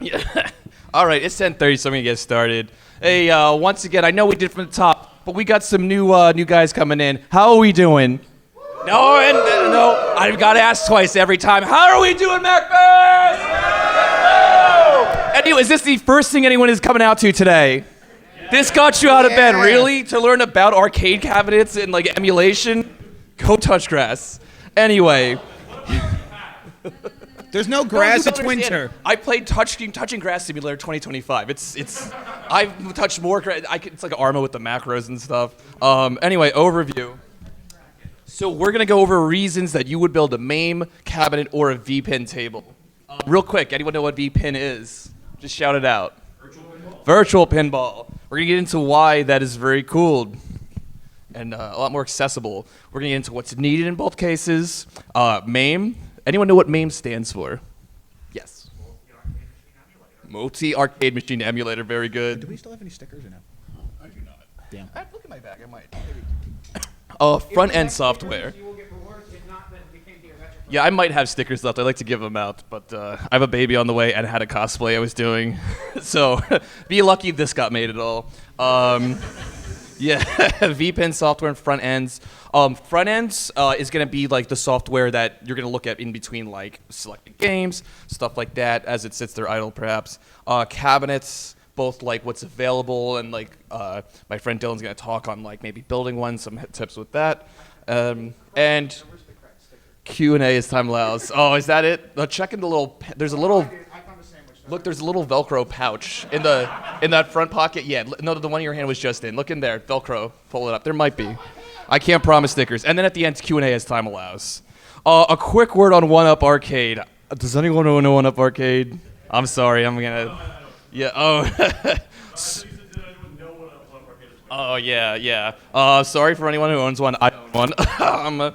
Yeah. All right, it's 10:30, so I'm gonna get started. Hey, once again, I know we did from the top, but we got some new guys coming in. How are we doing? No, I've got to ask twice every time. How are we doing, MAGFest? Anyway, is this the first thing anyone is coming out to today? This got you out of bed, really? To learn about arcade cabinets and like emulation? Go touch grass. Anyway. There's no grass, it's winter. I played Touching Grass Simulator 2025. I've touched more grass. It's like Arma with the macros and stuff. Anyway, overview. So we're gonna go over reasons that you would build a MAME cabinet or a V-pin table. Real quick, anyone know what V-pin is? Just shout it out. Virtual pinball. We're gonna get into why that is very cool and a lot more accessible. We're gonna get into what's needed in both cases. MAME. Anyone know what MAME stands for? Yes. Multi-arcade machine emulator. Very good. Do we still have any stickers or no? I do not. Damn. Look at my bag. I might. Front end software. Yeah, I might have stickers left. I like to give them out, but I have a baby on the way and had a cosplay I was doing, so be lucky this got made at all. Yeah, V-pin software and front ends. Front ends is going to be like the software that you're going to look at in between like selecting games, stuff like that, as it sits there idle perhaps. Cabinets, both like what's available and like my friend Dylan's going to talk on like maybe building one, some tips with that. And Q&A as time allows. Oh, is that it? Check in the little, there's a little, look, there's a little Velcro pouch in that front pocket. Yeah, no, the one your hand was just in. Look in there, Velcro, pull it up. There might be. I can't promise stickers. And then at the end, Q&A as time allows. A quick word on 1UP Arcade. Does anyone know 1UP Arcade? I'm sorry, I'm gonna, yeah, oh. Oh, yeah. Sorry for anyone who owns one. I own one.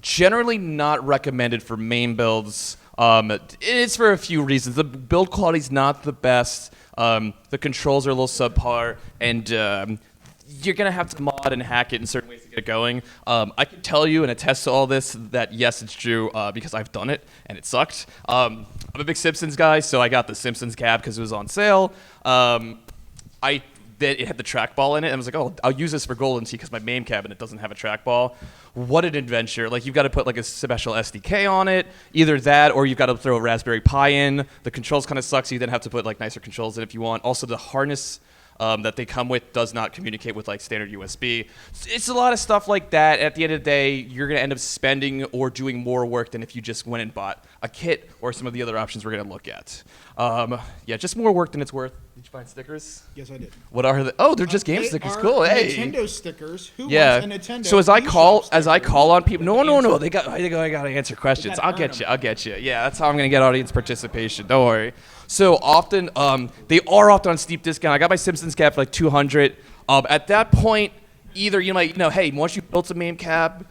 Generally not recommended for MAME builds. It's for a few reasons. The build quality is not the best. The controls are a little subpar, and you're going to have to mod and hack it in certain ways to get it going. I can tell you and attest to all this that, yes, it's true because I've done it, and it sucked. I'm a big Simpsons guy, so I got the Simpsons cab because it was on sale. It had the trackball in it, and I was like, oh, I'll use this for Golden Tee because my MAME cabinet doesn't have a trackball. What an adventure. Like, you've got to put like a special SDK on it, either that or you've got to throw a Raspberry Pi in. The controls kind of suck, so you then have to put like nicer controls in if you want. Also, the harness that they come with does not communicate with like standard USB. It's a lot of stuff like that. At the end of the day, you're going to end up spending or doing more work than if you just went and bought a kit or some of the other options we're going to look at. Yeah, just more work than it's worth. Did you find stickers? Yes, I did. What are they? Oh, they're just game stickers. Cool. Hey. Nintendo stickers. Who yeah. wants a Nintendo? So as I call on people, no. I got to answer questions. I'll get you. Yeah, that's how I'm gonna get audience participation. Don't worry. So often, they are often on steep discount. I got my Simpsons cab for like $200. At that point, either you might, hey, once you built a MAME cab,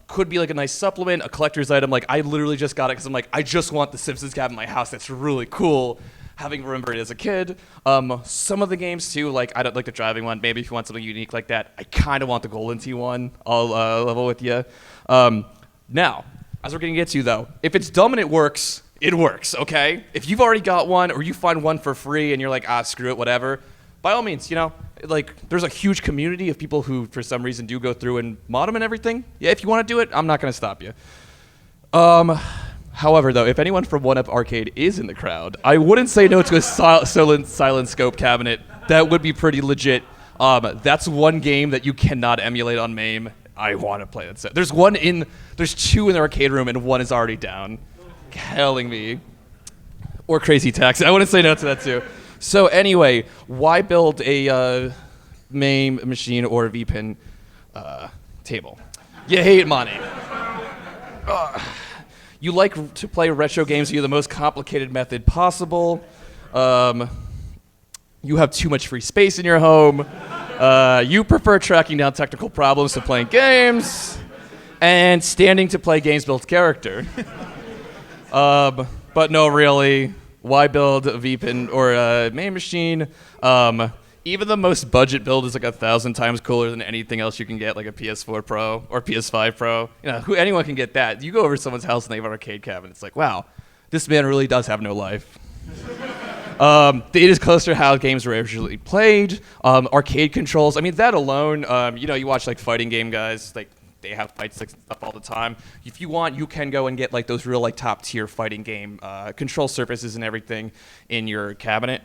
could be like a nice supplement, a collector's item. Like I literally just got it because I'm like, I just want the Simpsons cab in my house. That's really cool. Having remembered it as a kid. Some of the games too, like I don't like the driving one. Maybe if you want something unique like that, I kind of want the Golden Tee one. I'll level with you. Now, as we're gonna get to though, if it's dumb and it works, okay? If you've already got one or you find one for free and you're like, screw it, whatever, by all means, like there's a huge community of people who for some reason do go through and mod them and everything. Yeah, if you want to do it, I'm not gonna stop you. However, though, if anyone from 1UP Arcade is in the crowd, I wouldn't say no to a silent scope cabinet. That would be pretty legit. That's one game that you cannot emulate on MAME. I want to play that set. There's two in the arcade room, and one is already down. Killing me. Or Crazy Taxi. I wouldn't say no to that, too. So anyway, why build a MAME machine or a V-pin table? You hate money. You like to play retro games via the most complicated method possible. You have too much free space in your home. You prefer tracking down technical problems to playing games. And standing to play games built character. But no, really, why build a V-pin or a MAME machine? Even the most budget build is like 1,000 times cooler than anything else you can get, like a PS4 Pro or PS5 Pro. Anyone can get that. You go over to someone's house and they have an arcade cabinet. It's like, wow, this man really does have no life. It is closer to how games were originally played. Arcade controls. I mean, that alone. You watch like fighting game guys. Like they have fight sticks and stuff all the time. If you want, you can go and get like those real like top tier fighting game control surfaces and everything in your cabinet.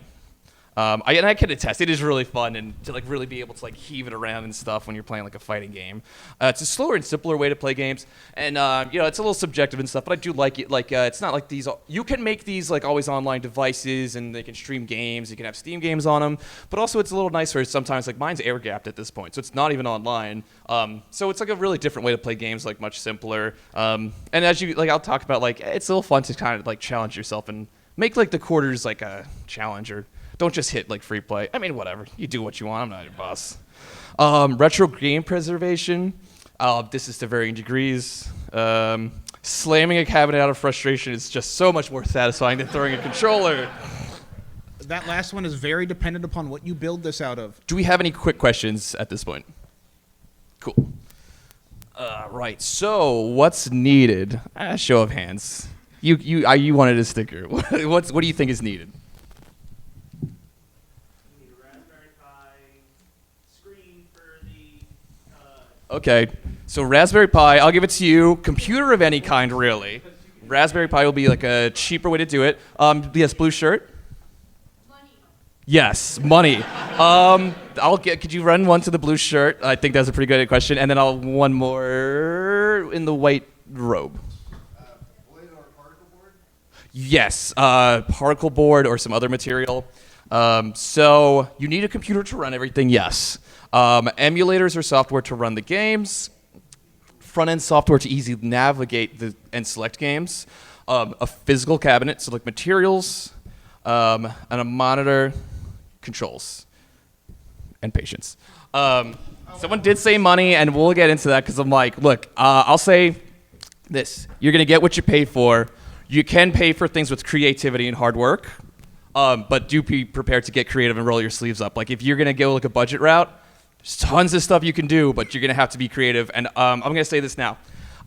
I can attest, it is really fun and to like really be able to like heave it around and stuff when you're playing like a fighting game. It's a slower and simpler way to play games, and it's a little subjective and stuff, but I do like it. Like it's not like these. You can make these like always online devices, and they can stream games. You can have Steam games on them, but also it's a little nicer sometimes. Like mine's air gapped at this point, so it's not even online. So it's like a really different way to play games, like much simpler. And as you like, I'll talk about like it's a little fun to kind of like challenge yourself and make like the quarters like a challenge or. Don't just hit like free play. I mean, whatever. You do what you want. I'm not your boss. Retro game preservation. This is to varying degrees. Slamming a cabinet out of frustration is just so much more satisfying than throwing a controller. That last one is very dependent upon what you build this out of. Do we have any quick questions at this point? Cool. Right. So, what's needed? Show of hands. You wanted a sticker. What do you think is needed? Okay, so Raspberry Pi, I'll give it to you. Computer of any kind, really. Raspberry Pi will be like a cheaper way to do it. Yes, blue shirt. Money. Yes, money. Could you run one to the blue shirt? I think that's a pretty good question. And then one more in the white robe. Blade or particle board? Yes, particle board or some other material. So you need a computer to run everything, yes. Emulators or software to run the games. Front-end software to easily navigate and select games. A physical cabinet, so like materials. And a monitor, controls. And patience. Someone did say money, and we'll get into that because I'm like, look, I'll say this. You're going to get what you pay for. You can pay for things with creativity and hard work. But do be prepared to get creative and roll your sleeves up. Like if you're gonna go like a budget route, there's tons of stuff you can do, but you're gonna have to be creative. And I'm gonna say this now.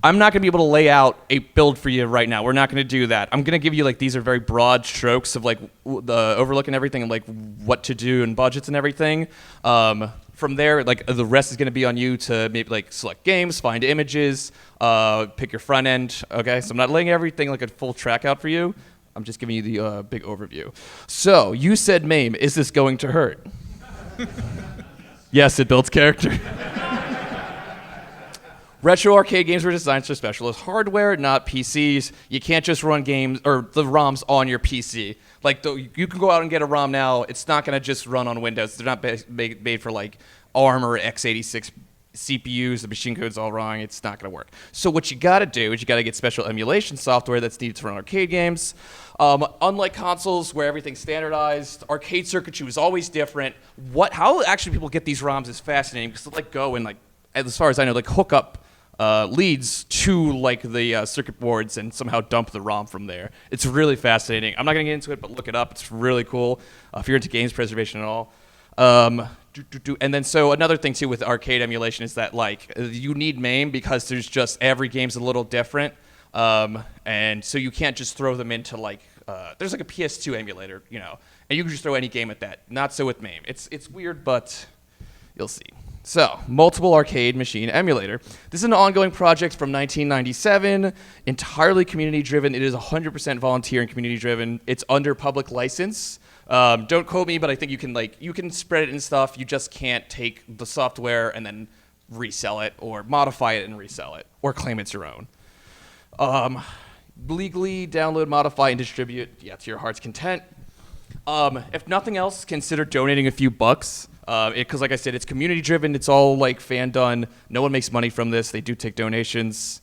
I'm not gonna be able to lay out a build for you right now. We're not gonna do that. I'm gonna give you like these are very broad strokes of like the overlook and everything and like what to do and budgets and everything. From there, like the rest is gonna be on you to maybe like select games, find images, pick your front end. Okay, so I'm not laying everything like a full track out for you. I'm just giving you the big overview. So, you said MAME, is this going to hurt? Yes, it builds character. Retro arcade games were designed for specialist hardware, not PCs. You can't just run games or the ROMs on your PC. Like, you can go out and get a ROM now. It's not going to just run on Windows. They're not made for like ARM or x86 CPUs, the machine code's all wrong, it's not going to work. So what you got to do is you got to get special emulation software that's needed to run arcade games. Unlike consoles where everything's standardized, arcade circuitry was always different. How actually people get these ROMs is fascinating because they like go and like, as far as I know, like hook up leads to like the circuit boards and somehow dump the ROM from there. It's really fascinating. I'm not going to get into it, but look it up. It's really cool if you're into games preservation at all. And then so another thing too with arcade emulation is that like you need MAME because there's just every game's a little different, and so you can't just throw them into like there's like a PS2 emulator, and you can just throw any game at that. Not so with MAME. It's weird, but you'll see. So, multiple arcade machine emulator. This is an ongoing project from 1997, entirely community-driven. It is 100% volunteer and community-driven. It's under public license. Don't quote me, but I think you can spread it and stuff. You just can't take the software and then resell it or modify it and resell it or claim it's your own. Legally download, modify, and distribute to your heart's content. If nothing else, consider donating a few bucks. Because like I said, it's community driven. It's all like fan done. No one makes money from this. They do take donations.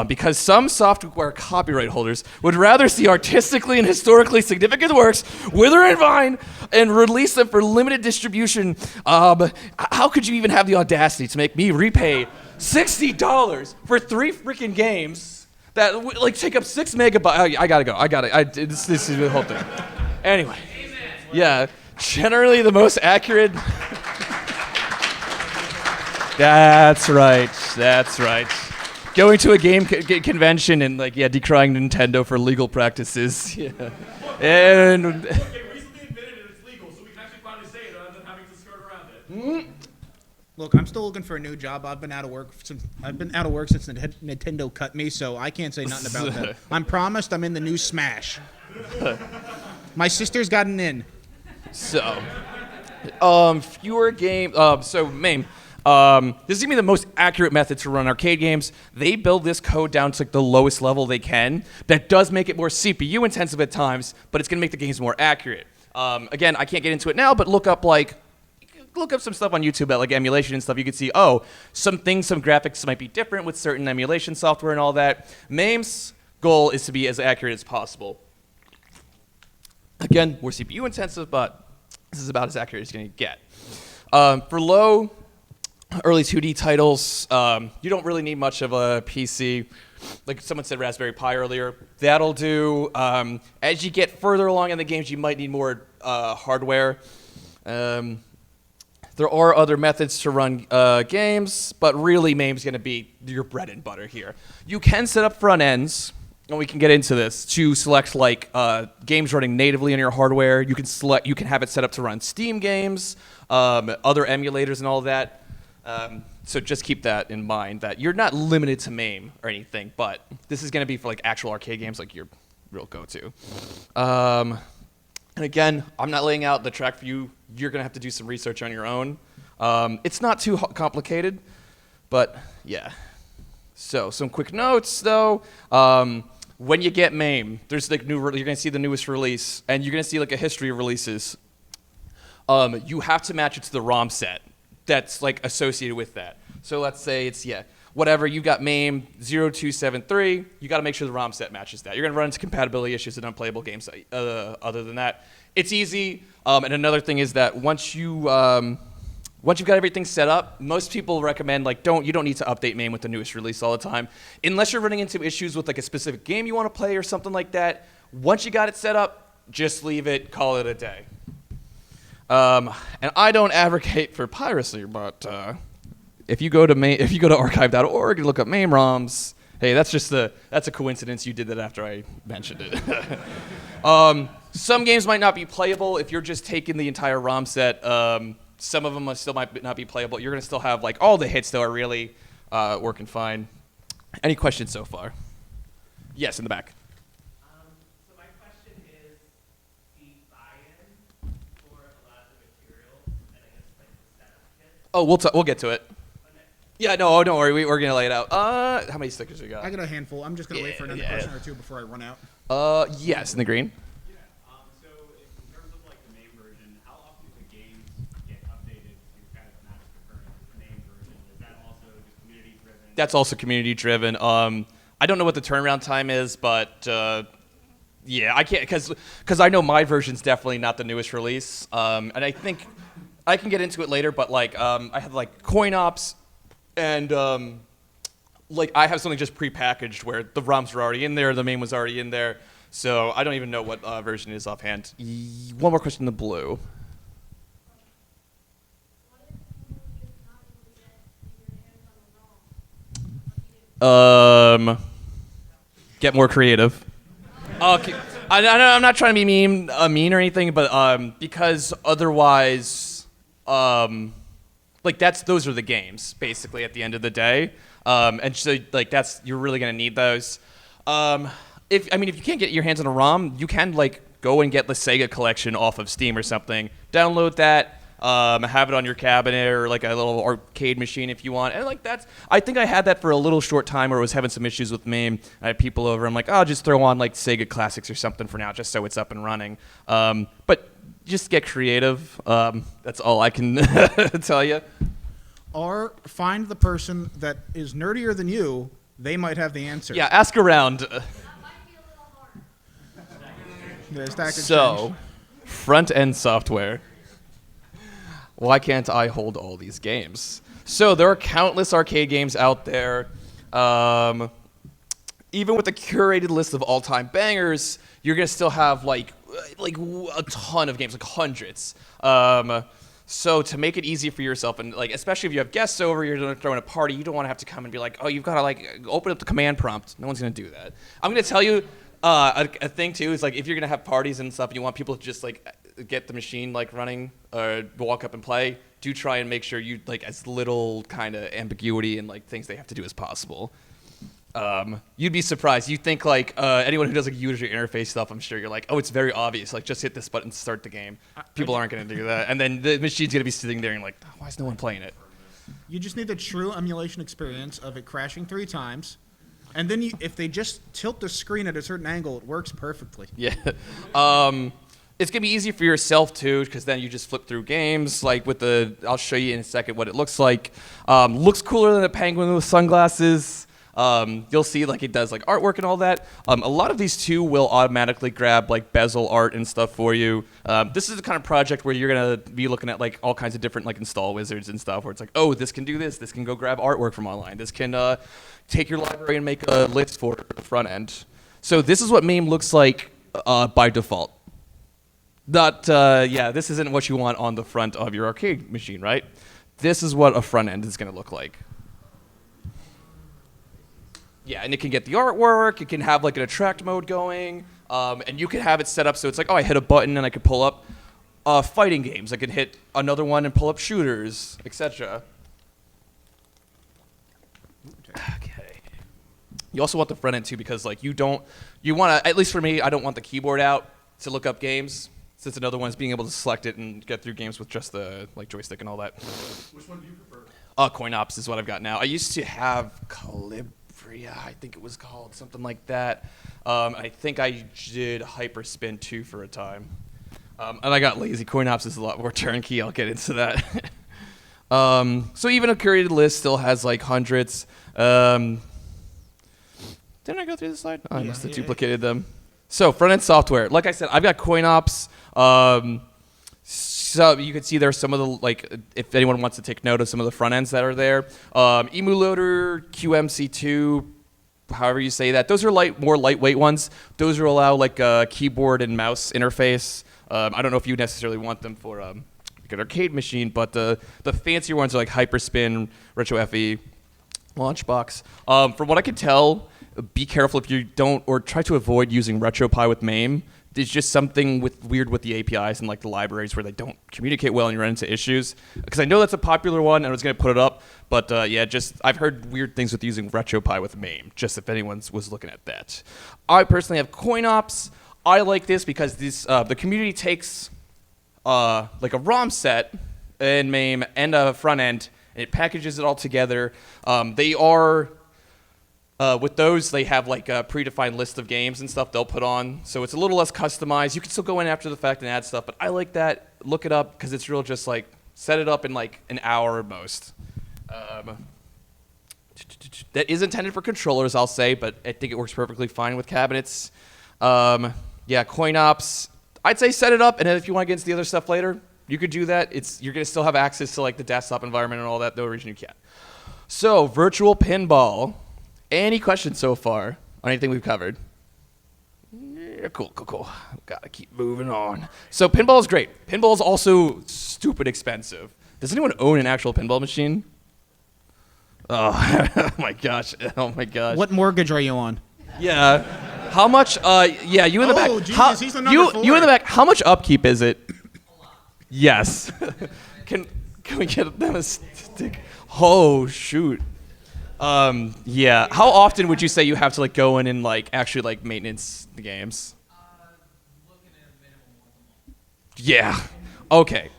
Because some software copyright holders would rather see artistically and historically significant works wither and vine and release them for limited distribution. How could you even have the audacity to make me repay $60 for 3 freaking games that like take up 6 megabytes? I gotta go. This is the whole thing. Anyway, yeah. Generally the most accurate. That's right. Going to a game convention and decrying Nintendo for legal practices. Yeah. And Look, I'm still looking for a new job. I've been out of work since Nintendo cut me, so I can't say nothing about that. I'm promised I'm in the new Smash. My sister's gotten in. So, fewer games. So, MAME. This is gonna be the most accurate method to run arcade games. They build this code down to like the lowest level they can. That does make it more CPU intensive at times, but it's gonna make the games more accurate. Again, I can't get into it now, but look up some stuff on YouTube about like emulation and stuff. You can see, some graphics might be different with certain emulation software and all that. MAME's goal is to be as accurate as possible. Again, more CPU intensive, but this is about as accurate as you're gonna get. For low, early 2D titles, you don't really need much of a PC. Like someone said Raspberry Pi earlier. That'll do. As you get further along in the games, you might need more hardware. There are other methods to run games, but really MAME's going to be your bread and butter here. You can set up front ends, and we can get into this, to select like games running natively on your hardware. You can have it set up to run Steam games, other emulators and all that. So just keep that in mind, that you're not limited to MAME or anything, but this is going to be for like actual arcade games, like your real go-to. And again, I'm not laying out the track for you. You're going to have to do some research on your own. It's not too complicated, but yeah. So some quick notes, though. When you get MAME, there's like you're going to see the newest release, and you're going to see like a history of releases. You have to match it to the ROM set that's like associated with that. So let's say it's, whatever, you got MAME 0273, you got to make sure the ROM set matches that. You're going to run into compatibility issues and unplayable games. Other than that, it's easy. And another thing is that once you've got everything set up, most people recommend you don't need to update MAME with the newest release all the time, unless you're running into issues with like a specific game you want to play or something like that. Once you got it set up, just leave it, call it a day. And I don't advocate for piracy, but if you go to archive.org and look up MAME ROMs, hey, that's a coincidence you did that after I mentioned it. Some games might not be playable if you're just taking the entire ROM set. Some of them might not be playable. You're going to still have like all the hits, though, are really working fine. Any questions so far? Yes, in the back. So my question is the buy-in for a lot of the materials, and I guess like the setup kit. Oh, we'll get to it. Okay. Yeah, no, don't worry. We're going to lay it out. How many stickers we got? I got a handful. I'm just going to wait for another question or two before I run out. Yes, in the green. So in terms of like the MAME version, how often do the games get updated to kind of match the current MAME version? Is that also just community driven? That's also community driven. I don't know what the turnaround time is, but yeah, I can't because I know my version's definitely not the newest release, and I think I can get into it later. But like I have like coin ops, and like I have something just prepackaged where the ROMs are already in there, the MAME was already in there, so I don't even know what version it is offhand. One more question in the blue. Get more creative. Okay. I'm not trying to be mean or anything, but because otherwise, like those are the games basically at the end of the day, and so like you're really gonna need those. If you can't get your hands on a ROM, you can like go and get the Sega collection off of Steam or something. Download that. Have it on your cabinet or like a little arcade machine if you want. And like I think I had that for a little short time where I was having some issues with MAME. I had people over. I'm like, I'll just throw on like Sega Classics or something for now, just so it's up and running. But just get creative. That's all I can tell you. Or find the person that is nerdier than you. They might have the answer. Yeah, ask around. That might be a little hard. So, front end software. Why can't I hold all these games? So there are countless arcade games out there. Even with a curated list of all-time bangers, you're gonna still have like a ton of games, like hundreds. So to make it easy for yourself, and like especially if you have guests over, you're gonna throw in a party. You don't want to have to come and be like, oh, you've got to like open up the command prompt. No one's gonna do that. I'm gonna tell you a thing too is like if you're gonna have parties and stuff, and you want people to just like get the machine like running or walk up and play, do try and make sure you like as little kind of ambiguity and like things they have to do as possible. You'd be surprised. You think like anyone who does like user interface stuff, I'm sure you're like, oh, it's very obvious. Like just hit this button to start the game. People aren't going to do that, and then the machine's going to be sitting there and like, oh, why is no one playing it? You just need the true emulation experience of it crashing 3 times, and then if they just tilt the screen at a certain angle, it works perfectly. Yeah. It's going to be easy for yourself, too, because then you just flip through games. Like with the, I'll show you in a second what it looks like. Looks cooler than a penguin with sunglasses. You'll see like it does like artwork and all that. A lot of these, too, will automatically grab like bezel art and stuff for you. This is the kind of project where you're going to be looking at like all kinds of different like install wizards and stuff where it's like, oh, this can do this. This can go grab artwork from online. This can take your library and make a list for the front end. So this is what MAME looks like by default. This isn't what you want on the front of your arcade machine, right? This is what a front end is going to look like. Yeah, and it can get the artwork, it can have like an attract mode going, and you can have it set up so it's like, oh, I hit a button and I can pull up fighting games. I can hit another one and pull up shooters, etc. Okay. You also want the front end too because like you want to, at least for me, I don't want the keyboard out to look up games. Since another one is being able to select it and get through games with just the like joystick and all that. Which one do you prefer? Coin ops is what I've got now. I used to have Calibria, I think it was called, something like that. I think I did Hyperspin 2 for a time. And I got lazy. Coin ops is a lot more turnkey. I'll get into that. So even a curated list still has like hundreds. Didn't I go through the slide? Oh, I must have duplicated them. So front-end software. Like I said, I've got coin ops. So you can see there's some of the, like, if anyone wants to take note of some of the front ends that are there. Emulator, QMC2, however you say that. Those are more lightweight ones. Those will allow like a keyboard and mouse interface. I don't know if you necessarily want them for like an arcade machine, but the fancier ones are like Hyperspin, Retro FE, Launchbox. From what I can tell, be careful if you don't, or try to avoid using RetroPie with MAME. There's just something weird with the APIs and like the libraries where they don't communicate well and you run into issues. Because I know that's a popular one and I was going to put it up, but I've heard weird things with using RetroPie with MAME, just if anyone was looking at that. I personally have coin ops. I like this because the community takes like a ROM set in MAME and a front end, and it packages it all together. They are... with those, they have like a predefined list of games and stuff they'll put on, so it's a little less customized. You can still go in after the fact and add stuff, but I like that. Look it up because it's real. Just like set it up in like an hour at most. That is intended for controllers, I'll say, but I think it works perfectly fine with cabinets. Coin ops. I'd say set it up, and then if you want to get into the other stuff later, you could do that. You're gonna still have access to like the desktop environment and all that. No reason you can't. So virtual pinball. Any questions so far on anything we've covered? Yeah, cool. Gotta keep moving on. So pinball is great. Pinball is also stupid expensive. Does anyone own an actual pinball machine? Oh, oh my gosh. What mortgage are you on? Yeah. How much? You in the back. Oh, Jesus, he's the number 4. You in the back. How much upkeep is it? Yes. Can we get them a stick? Oh shoot. How often would you say you have to like go in and like actually like maintenance the games? Looking at a minimum once a month. Yeah. Okay.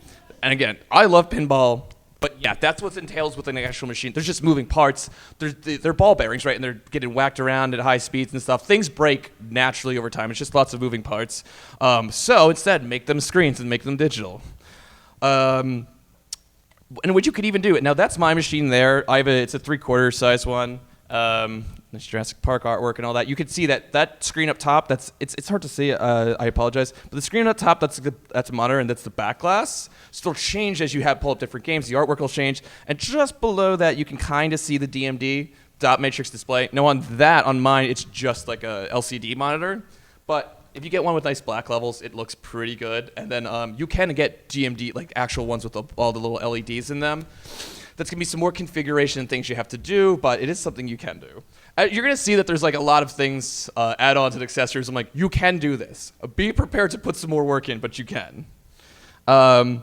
And again, I love pinball, but yeah, that's what entails with an actual machine. There's just moving parts. They're ball bearings, right? And they're getting whacked around at high speeds and stuff. Things break naturally over time. It's just lots of moving parts. So instead, make them screens and make them digital. And what you could even do it. Now that's my machine there. It's a 3/4 size one. There's Jurassic Park artwork and all that. You can see that screen up top. It's hard to see. I apologize. But the screen up top, that's a monitor and that's the back glass. So it'll change as you pull up different games. The artwork will change. And just below that, you can kind of see the DMD dot matrix display. Now on mine, it's just like a LCD monitor. But if you get one with nice black levels, it looks pretty good. And then you can get GMD, like actual ones with all the little LEDs in them. That's going to be some more configuration and things you have to do, but it is something you can do. You're going to see that there's like a lot of things, add-ons and accessories. I'm like, you can do this. Be prepared to put some more work in, but you can. And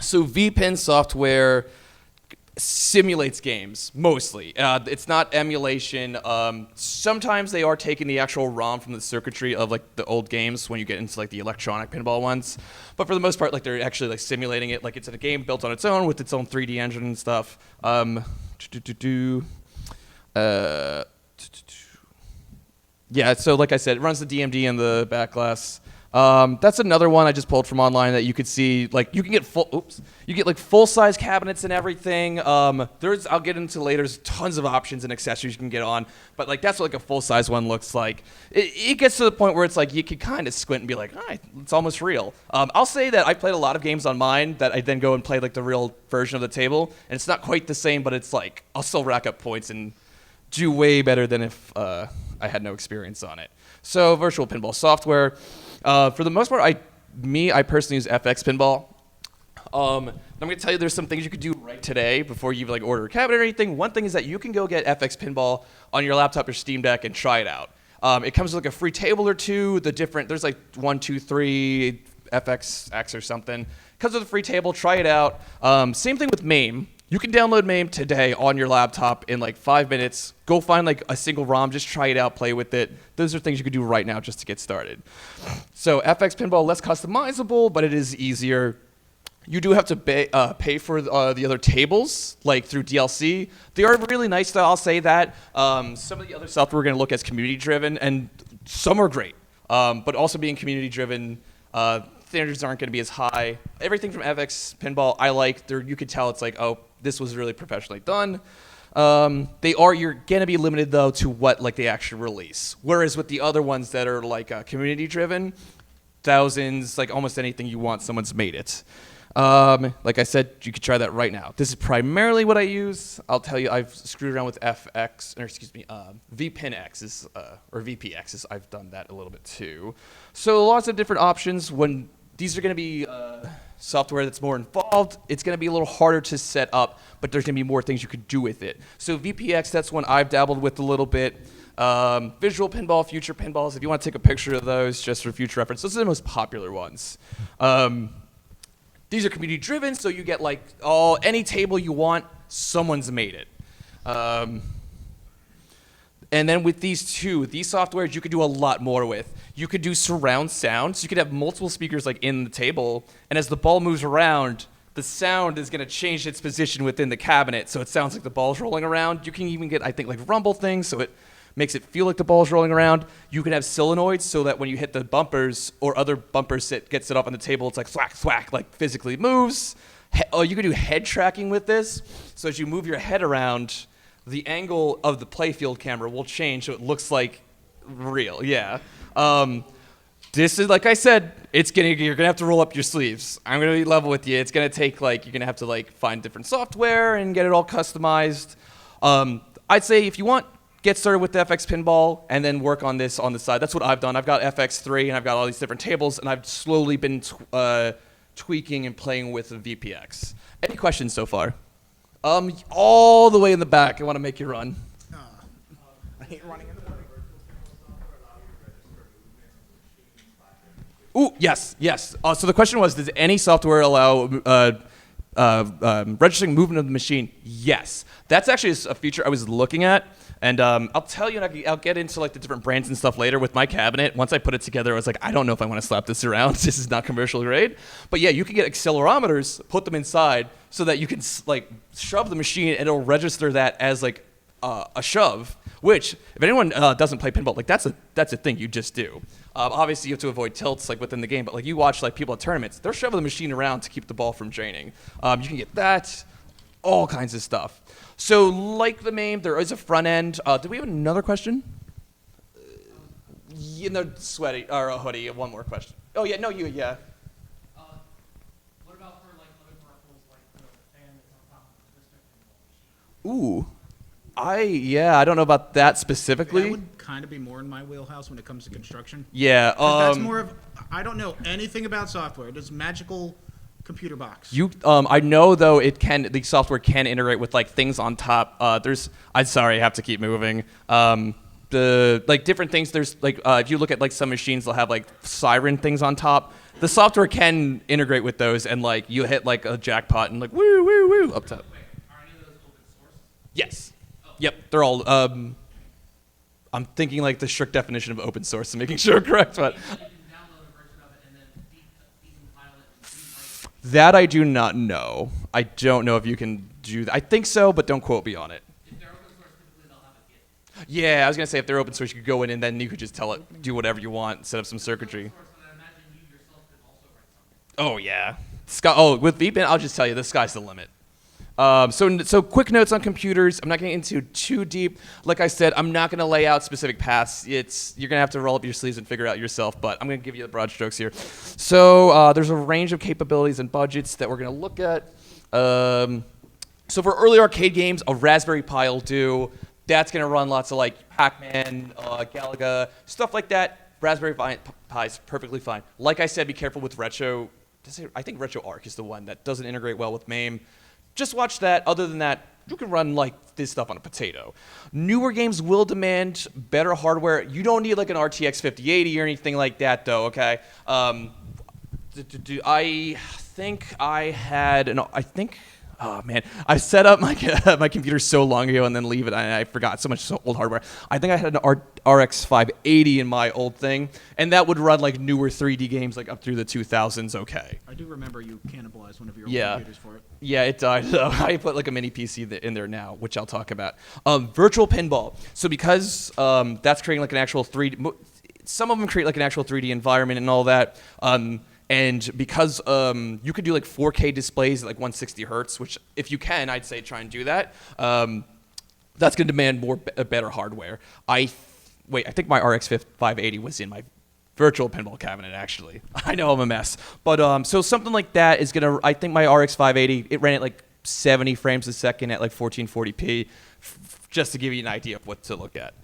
So VPin software simulates games mostly. It's not emulation. Sometimes they are taking the actual ROM from the circuitry of like the old games when you get into like the electronic pinball ones. But for the most part, like they're actually like simulating it. Like it's a game built on its own with its own 3D engine and stuff. Yeah, so like I said, it runs the DMD and the back glass. That's another one I just pulled from online that you could see. Like you can get full size cabinets and everything. I'll get into later. There's tons of options and accessories you can get on, but like that's what like a full size one looks like. It gets to the point where it's like you can kind of squint and be like, it's almost real. I'll say that I played a lot of games on mine that I then go and play like the real version of the table, and it's not quite the same, but it's like I'll still rack up points and do way better than if I had no experience on it. So virtual pinball software. For the most part, I personally use FX Pinball. I'm going to tell you there's some things you could do right today before you like order a cabinet or anything. One thing is that you can go get FX Pinball on your laptop or Steam Deck and try it out. It comes with like a free table or two. There's like 1, 2, 3 FXX or something. Comes with a free table. Try it out. Same thing with MAME. You can download MAME today on your laptop in like 5 minutes. Go find like a single ROM, just try it out, play with it. Those are things you could do right now just to get started. So FX Pinball, less customizable, but it is easier. You do have to pay for the other tables, like through DLC. They are really nice, though, I'll say that. Some of the other stuff we're going to look as community-driven, and some are great. But also being community-driven, standards aren't going to be as high. Everything from FX Pinball, I like. You could tell it's like, oh, this was really professionally done. You're going to be limited, though, to what like they actually release. Whereas with the other ones that are like community-driven, thousands, like almost anything you want, someone's made it. Like I said, you could try that right now. This is primarily what I use. I'll tell you, I've screwed around with VPinXs, or VPXs. I've done that a little bit too. So lots of different options. When these are going to be software that's more involved, it's going to be a little harder to set up, but there's going to be more things you could do with it. So VPX, that's one I've dabbled with a little bit. Visual Pinball, Future Pinballs, if you want to take a picture of those just for future reference, those are the most popular ones. These are community driven, so you get like any table you want, someone's made it. And then with these softwares, you could do a lot more with. You could do surround sound, so you could have multiple speakers like in the table, and as the ball moves around, the sound is going to change its position within the cabinet, so it sounds like the ball's rolling around. You can even get, I think, like rumble things, so it makes it feel like the ball's rolling around. You can have solenoids, so that when you hit the bumpers or other bumpers get set up on the table, it's like thwack, thwack, like physically moves. You can do head tracking with this, so as you move your head around, the angle of the playfield camera will change, so it looks like real. Yeah. This is, like I said, you're gonna have to roll up your sleeves. I'm gonna be level with you. It's gonna take you're gonna have to find different software and get it all customized. I'd say if you want, get started with the FX Pinball and then work on this on the side. That's what I've done. I've got FX3 and I've got all these different tables, and I've slowly been tweaking and playing with the VPX. Any questions so far? All the way in the back. I want to make you run. I hate running in the park. Ooh, yes. So the question was, does any software allow registering movement of the machine? Yes. That's actually a feature I was looking at. And I'll tell you, and I'll get into the different brands and stuff later with my cabinet. Once I put it together, I was like, I don't know if I want to slap this around. This is not commercial grade. But yeah, you can get accelerometers, put them inside, so that you can shove the machine, and it'll register that as a shove. Which, if anyone doesn't play pinball, that's a thing you just do. Obviously, you have to avoid tilts within the game. But you watch people at tournaments, they're shoving the machine around to keep the ball from draining. You can get that, all kinds of stuff. So, like the MAME, there is a front end. Do we have another question? Sweaty or hoodie. One more question. Oh yeah, no, yeah. What about for other verticals, the fan that's on top of the pinball machine? Ooh, I don't know about that specifically. That would kind of be more in my wheelhouse when it comes to construction. Yeah. That's more of, I don't know anything about software. It is magical computer box. I know though the software can integrate with things on top. I'm sorry, I have to keep moving. like different things. There's like if you look at like some machines, they'll have like siren things on top. The software can integrate with those, and like you hit like a jackpot and like woo woo woo up top. Wait, are any of those open source? Yes. Yep. They're all. I'm thinking like the strict definition of open source and making sure correct, but You can download a version of it and then decompile it and that I do not know. I don't know if you can do that. I think so, but don't quote me on it. if they're open source, typically they'll have a Git. Yeah, I was gonna say if they're open source, you could go in and then you could just tell it do whatever you want, set up some circuitry. Source, and I imagine you yourself could also write something. Oh yeah. With VPN, I'll just tell you, the sky's the limit. So quick notes on computers. I'm not getting into too deep. Like I said, I'm not going to lay out specific paths. You're going to have to roll up your sleeves and figure it out yourself, but I'm going to give you the broad strokes here. So there's a range of capabilities and budgets that we're going to look at. So for early arcade games, a Raspberry Pi will do. That's going to run lots of like Pac-Man, Galaga, stuff like that. Raspberry Pi is perfectly fine. Like I said, be careful with Retro. I think RetroArch is the one that doesn't integrate well with MAME. Just watch that. Other than that, you can run like this stuff on a potato. Newer games will demand better hardware. You don't need like an RTX 5080 or anything like that, though. Okay. I think I had an. Oh man, I set up my my computer so long ago and then leave it. I forgot so much old hardware. I think I had an RX 580 in my old thing, and that would run like newer 3D games like up through the 2000s. Okay. I do remember you cannibalized one of your old Yeah. computers for it. Yeah, it died. So I put like a mini PC in there now, which I'll talk about. Virtual pinball. So because that's creating like an actual 3D. Some of them create like an actual 3D environment and all that. And because you could do like 4K displays at like 160 hertz, which if you can, I'd say try and do that. That's going to demand better hardware. I think my RX 580 was in my virtual pinball cabinet, actually. I know I'm a mess. But so something like that is going to, I think my RX 580, it ran at like 70 frames a second at like 1440p, just to give you an idea of what to look at.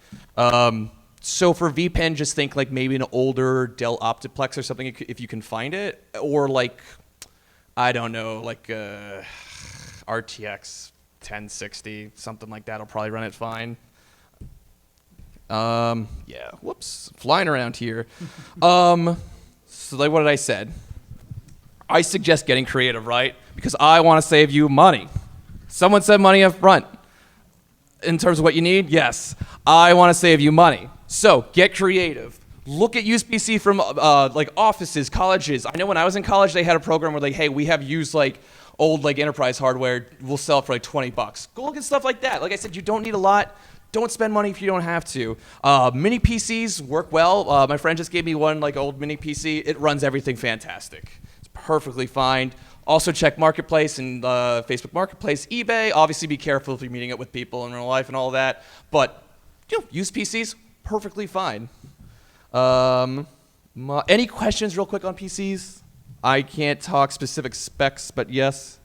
So for VPN, just think like maybe an older Dell Optiplex or something if you can find it, or like, I don't know, like RTX 1060, something like that will probably run it fine. Yeah, whoops, flying around here. So like what did I said? I suggest getting creative, right? Because I want to save you money. Someone said money up front. In terms of what you need, yes. I want to save you money. So get creative. Look at used PC from like offices, colleges. I know when I was in college, they had a program where like, hey, we have used like old like enterprise hardware. We'll sell it for like $20. Go look at stuff like that. Like I said, you don't need a lot. Don't spend money if you don't have to. Mini PCs work well. My friend just gave me one like old mini PC. It runs everything fantastic. It's perfectly fine. Also check Marketplace and Facebook Marketplace, eBay. Obviously be careful if you're meeting up with people in real life and all that. But used PCs, perfectly fine. Any questions real quick on PCs? I can't talk specific specs, but yes.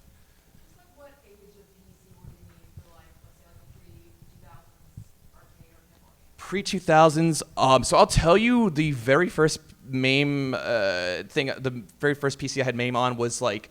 Just like what age of PC would you need for like, let's say like a pre-2000s arcade or pinball game? Pre-2000s. So I'll tell you the very first MAME thing, the very first PC I had MAME on was like,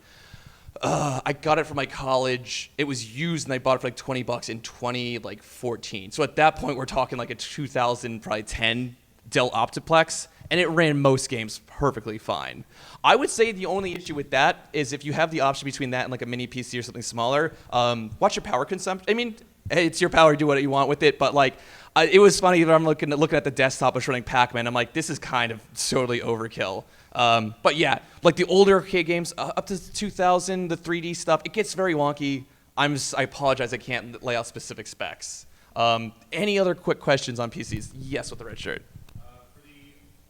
I got it from my college. It was used, and I bought it for like $20 in 2014. So at that point, we're talking like a 2010 Dell Optiplex, and it ran most games perfectly fine. I would say the only issue with that is if you have the option between that and like a mini PC or something smaller, watch your power consumption. I mean, hey, it's your power, do what you want with it, but like, it was funny that I'm looking at the desktop, was running Pac-Man. I'm like, this is kind of totally overkill. But yeah, like the older arcade games, up to 2000, the 3D stuff, it gets very wonky. I apologize, I can't lay out specific specs. Any other quick questions on PCs? Yes, with the red shirt. For the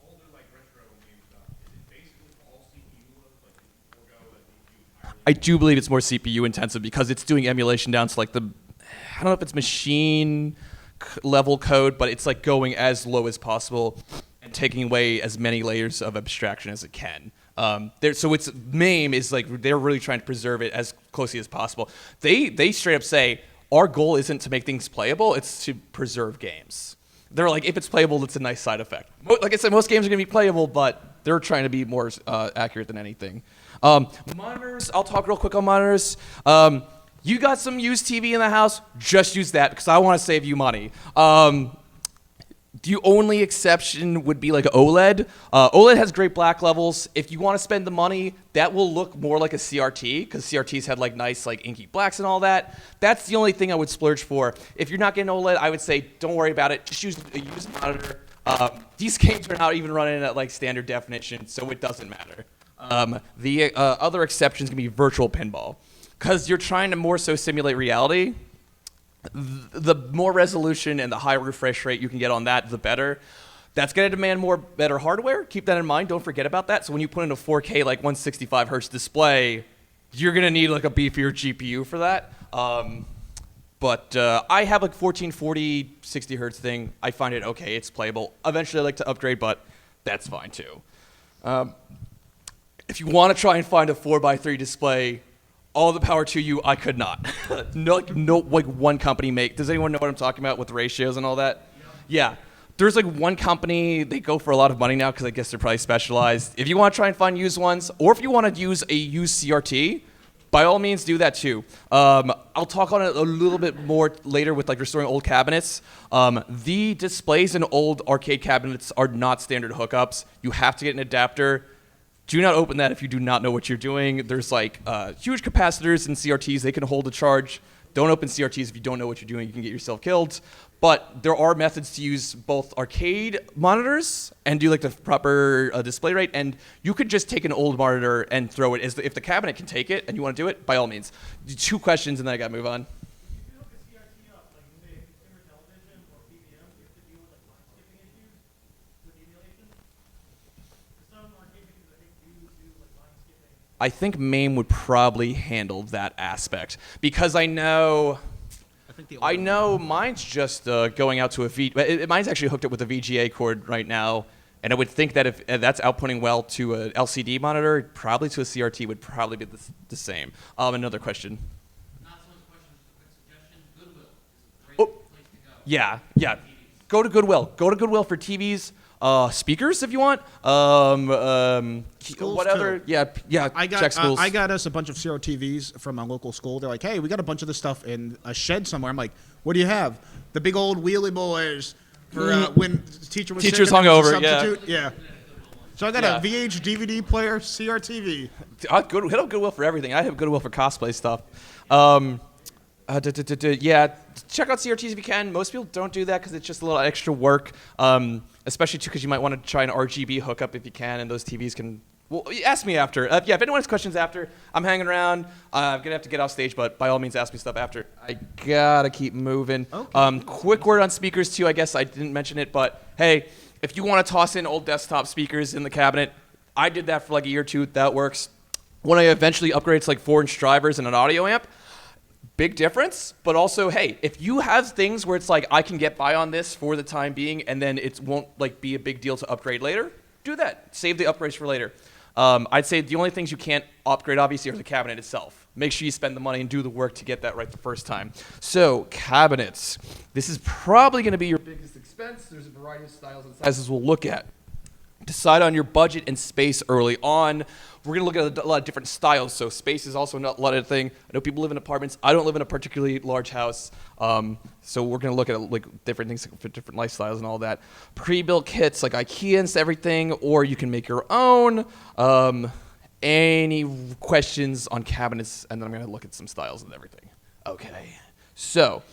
older, like, retro game stuff, is it basically all CPU, like, forgo the CPU entirely? I do believe it's more CPU intensive because it's doing emulation down to like the, I don't know if it's machine level code, but it's like going as low as possible and taking away as many layers of abstraction as it can. So its MAME is like they're really trying to preserve it as closely as possible. They straight up say our goal isn't to make things playable; it's to preserve games. They're like, if it's playable, it's a nice side effect. Like I said, most games are going to be playable, but they're trying to be more accurate than anything. Monitors, I'll talk real quick on monitors. You got some used TV in the house, just use that because I want to save you money. The only exception would be like OLED. OLED has great black levels. If you want to spend the money, that will look more like a CRT because CRTs had like nice like inky blacks and all that. That's the only thing I would splurge for. If you're not getting OLED, I would say don't worry about it. Just use a monitor. These games are not even running at like standard definition, so it doesn't matter. The other exceptions can be virtual pinball because you're trying to more so simulate reality. The more resolution and the higher refresh rate you can get on that, the better. That's going to demand better hardware. Keep that in mind. Don't forget about that. So when you put in a 4K, like 165 hertz display, you're going to need like a beefier GPU for that. But I have like 1440, 60 hertz thing. I find it okay. It's playable. Eventually, I'd like to upgrade, but that's fine too. If you want to try and find a 4x3 display, all the power to you. I could not. no, like one company make. Does anyone know what I'm talking about with ratios and all that? Yeah. There's like one company. They go for a lot of money now because I guess they're probably specialized. If you want to try and find used ones, or if you want to use a used CRT, by all means do that too. I'll talk on it a little bit more later with like restoring old cabinets. The displays in old arcade cabinets are not standard hookups. You have to get an adapter. Do not open that if you do not know what you're doing. There's like huge capacitors in CRTs. They can hold a charge. Don't open CRTs if you don't know what you're doing. You can get yourself killed. But there are methods to use both arcade monitors and do like the proper display rate. And you could just take an old monitor and throw it. If the cabinet can take it and you want to do it, by all means. 2 questions and then I got to move on. If you hook a CRT up, like say consumer television or PBM, you have to deal with like line skipping issues with emulation. For some arcade makers, I think do like line skipping. I think MAME would probably handle that aspect because I know mine's just going out to a mine's actually hooked up with a VGA cord right now, and I would think that if that's outputting well to an LCD monitor, probably to a CRT would probably be the same. Another question. Not so much a question, just a quick suggestion. Goodwill is a great place to go. Yeah. Go to Goodwill. Go to Goodwill for TVs. Speakers if you want. Schools what other? too. Yeah. Check schools. I got us a bunch of CRTVs from a local school. They're like, hey, we got a bunch of this stuff in a shed somewhere. I'm like, what do you have? The big old wheelie boys for when the teacher was Teachers sick and there was a hungover, yeah. substitute. Yeah. So I got a VH DVD player CRTV. Hit up Goodwill for everything. I have Goodwill for cosplay stuff. Yeah, check out CRTs if you can. Most people don't do that because it's just a little extra work, especially too because you might want to try an RGB hookup if you can, and those TVs can. Well, ask me after. If anyone has questions after, I'm hanging around. I'm gonna have to get off stage, but by all means, ask me stuff after. I gotta keep moving. Okay. Quick word on speakers too. I guess I didn't mention it, but hey, if you want to toss in old desktop speakers in the cabinet, I did that for like a year or two. That works. When I eventually upgraded to like 4-inch drivers and an audio amp. Big difference, but also, hey, if you have things where it's like I can get by on this for the time being, and then it won't like be a big deal to upgrade later, do that. Save the upgrades for later. I'd say the only things you can't upgrade, obviously, are the cabinet itself. Make sure you spend the money and do the work to get that right the first time. So, cabinets. This is probably going to be your biggest expense. There's a variety of styles and sizes we'll look at. Decide on your budget and space early on. We're going to look at a lot of different styles, so space is also not a lot of thing. I know people live in apartments. I don't live in a particularly large house, so we're going to look at like different things for different lifestyles and all that. Pre-built kits like IKEA and everything, or you can make your own. Any questions on cabinets, and then I'm going to look at some styles and everything. Okay, so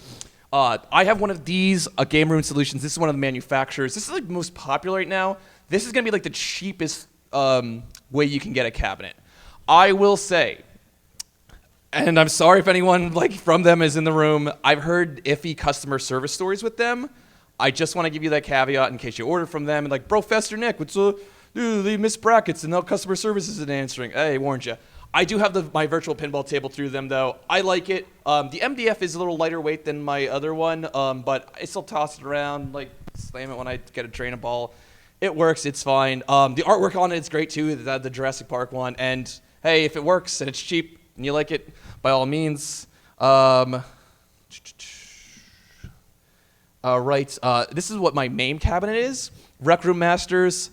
I have one of these Game Room Solutions. This is one of the manufacturers. This is like the most popular right now. This is going to be like the cheapest way you can get a cabinet. I will say, and I'm sorry if anyone like from them is in the room, I've heard iffy customer service stories with them. I just want to give you that caveat in case you order from them and like, bro, Fester Nick, they missed brackets and now customer service isn't answering. Hey, warned you. I do have my virtual pinball table through them though. I like it. The MDF is a little lighter weight than my other one, but I still toss it around, like slam it when I get a drain a ball. It works. It's fine. The artwork on it is great too. The Jurassic Park one. And hey, if it works and it's cheap and you like it, by all means. Right. This is what my main cabinet is. Rec Room Masters.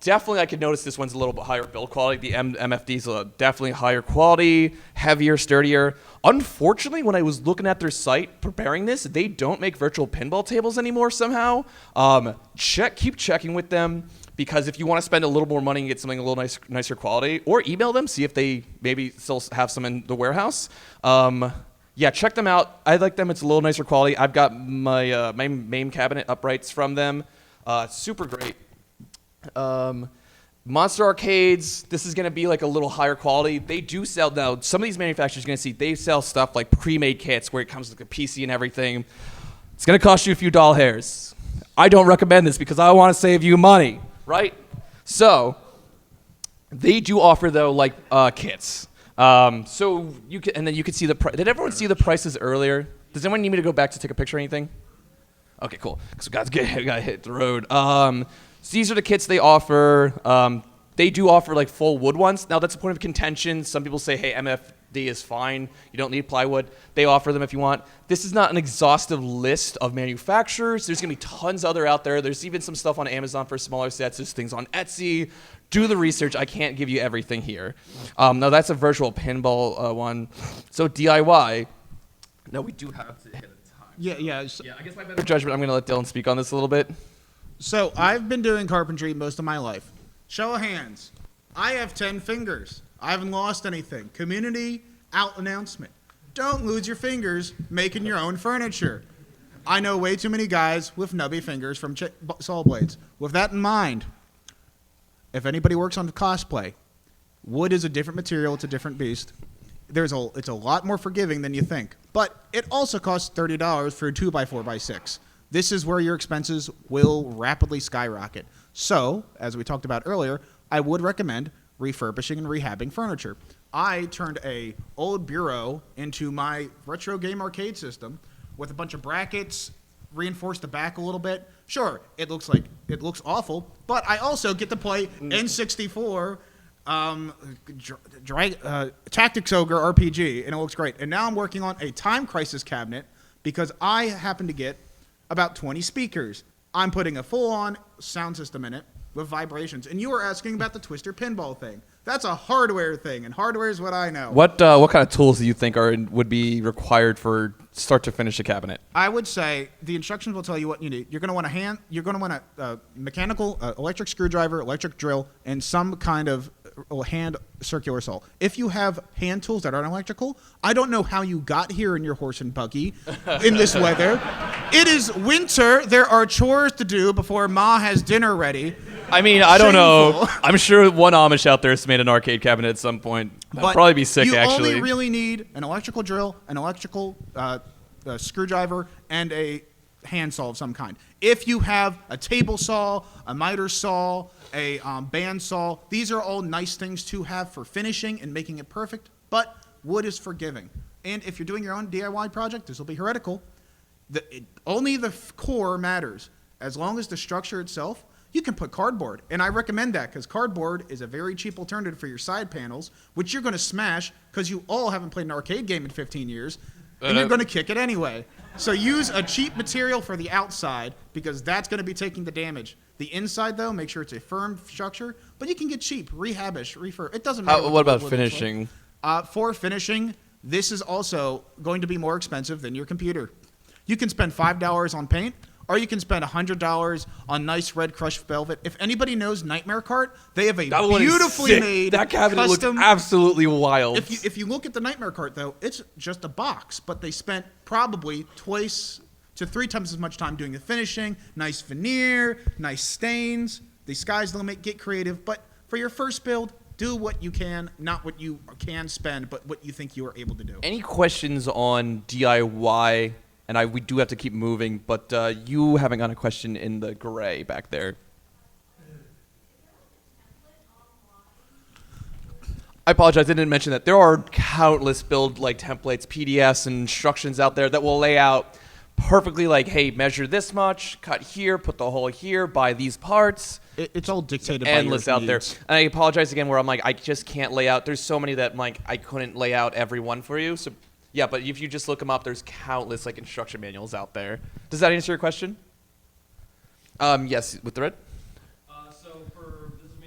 Definitely, I could notice this one's a little bit higher build quality. The MFD is definitely higher quality, heavier, sturdier. Unfortunately, when I was looking at their site preparing this, they don't make virtual pinball tables anymore somehow. Keep checking with them, because if you want to spend a little more money and get something a little nicer quality, or email them, see if they maybe still have some in the warehouse. Yeah, check them out. I like them. It's a little nicer quality. I've got my main cabinet uprights from them. Super great. Monster Arcades, this is going to be like a little higher quality. They do sell, now some of these manufacturers you're going to see, they sell stuff like pre-made kits where it comes with a PC and everything. It's going to cost you a few doll hairs. I don't recommend this because I want to save you money, right? So they do offer though like kits. So you can, and then you can see the did everyone see the prices earlier? Does anyone need me to go back to take a picture or anything? Okay, cool. Because we got to hit the road. So these are the kits they offer. They do offer like full wood ones. Now that's a point of contention. Some people say, hey, MFD is fine. You don't need plywood. They offer them if you want. This is not an exhaustive list of manufacturers. There's going to be tons other out there. There's even some stuff on Amazon for smaller sets. There's things on Etsy. Do the research. I can't give you everything here. Now that's a virtual pinball one. So DIY. Now we do have to hit a time. Yeah. Yeah, I guess my better judgment, I'm going to let Dylan speak on this a little bit. So I've been doing carpentry most of my life. Show of hands. I have 10 fingers. I haven't lost anything. Community out announcement. Don't lose your fingers making your own furniture. I know way too many guys with nubby fingers from saw blades. With that in mind, if anybody works on cosplay, wood is a different material. It's a different beast. It's a lot more forgiving than you think. But it also costs $30 for a 2x4x6. This is where your expenses will rapidly skyrocket. So, as we talked about earlier, I would recommend refurbishing and rehabbing furniture. I turned a old bureau into my retro game arcade system with a bunch of brackets, reinforced the back a little bit. Sure, it looks awful, but I also get to play N64 Tactics Ogre RPG, and it looks great. And now I'm working on a Time Crisis cabinet because I happen to get about 20 speakers. I'm putting a full-on sound system in it with vibrations. And you were asking about the Twister pinball thing. That's a hardware thing, and hardware is what I know. What kind of tools do you think would be required for start to finish a cabinet? I would say the instructions will tell you what you need. You're going to want a mechanical, electric screwdriver, electric drill, and some kind of hand circular saw. If you have hand tools that aren't electrical, I don't know how you got here in your horse and buggy in this weather. It is winter. There are chores to do before Ma has dinner ready. I mean, I don't know. I'm sure one Amish out there has made an arcade cabinet at some point. That'd probably be sick, actually. You only really need an electrical drill, an electrical screwdriver, and a handsaw of some kind. If you have a table saw, a miter saw, a band saw, these are all nice things to have for finishing and making it perfect, but wood is forgiving. And if you're doing your own DIY project, this will be heretical. Only the core matters. As long as the structure itself, you can put cardboard. And I recommend that because cardboard is a very cheap alternative for your side panels, which you're going to smash because you all haven't played an arcade game in 15 years, and you're going to kick it anyway. So use a cheap material for the outside because that's going to be taking the damage. The inside, though, make sure it's a firm structure, but you can get cheap, refurb. It doesn't matter. What about finishing? For finishing, this is also going to be more expensive than your computer. You can spend $5 on paint, or you can spend $100 on nice red crushed velvet. If anybody knows Nightmare Cart, they have a beautifully made that cabinet custom. Looks absolutely wild. If you look at the Nightmare Cart, though, it's just a box, but they spent probably 2 to 3 times as much time doing the finishing, nice veneer, nice stains. The sky's the limit. Get creative, but for your first build, do what you can, not what you can spend, but what you think you are able to do. Any questions on DIY? And we do have to keep moving, but you haven't got a question in the gray back there. I apologize, I didn't mention that. There are countless build templates, PDFs, and instructions out there that will lay out perfectly hey, measure this much, cut here, put the hole here, buy these parts. It's all dictated by endless your out there. needs. And I apologize again where I'm I just can't lay out. There's so many that I couldn't lay out every one for you. So yeah, but if you just look them up, there's countless instruction manuals out there. Does that answer your question? Yes, with the red? So this is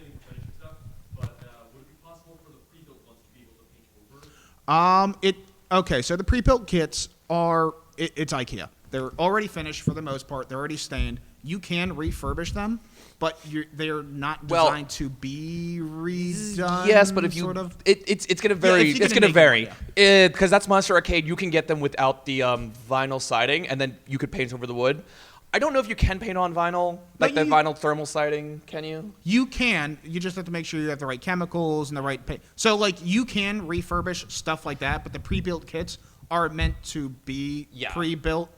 It okay. So the pre-built kits are it's IKEA. They're already finished for the most part. They're already stained. You can refurbish them, but they're not Well, designed to be redone. Yes, but if you, sort of. it's going to vary. if you're It's gonna going to make vary it, because that's Monster Arcade. You can get them without the vinyl siding, and then you could paint over the wood. I don't know if you can paint on vinyl, like But the you- vinyl thermal siding. Can you? You can. You just have to make sure you have the right chemicals and the right paint. So like you can refurbish stuff like that, but the pre-built kits are meant to be Yeah. pre-built.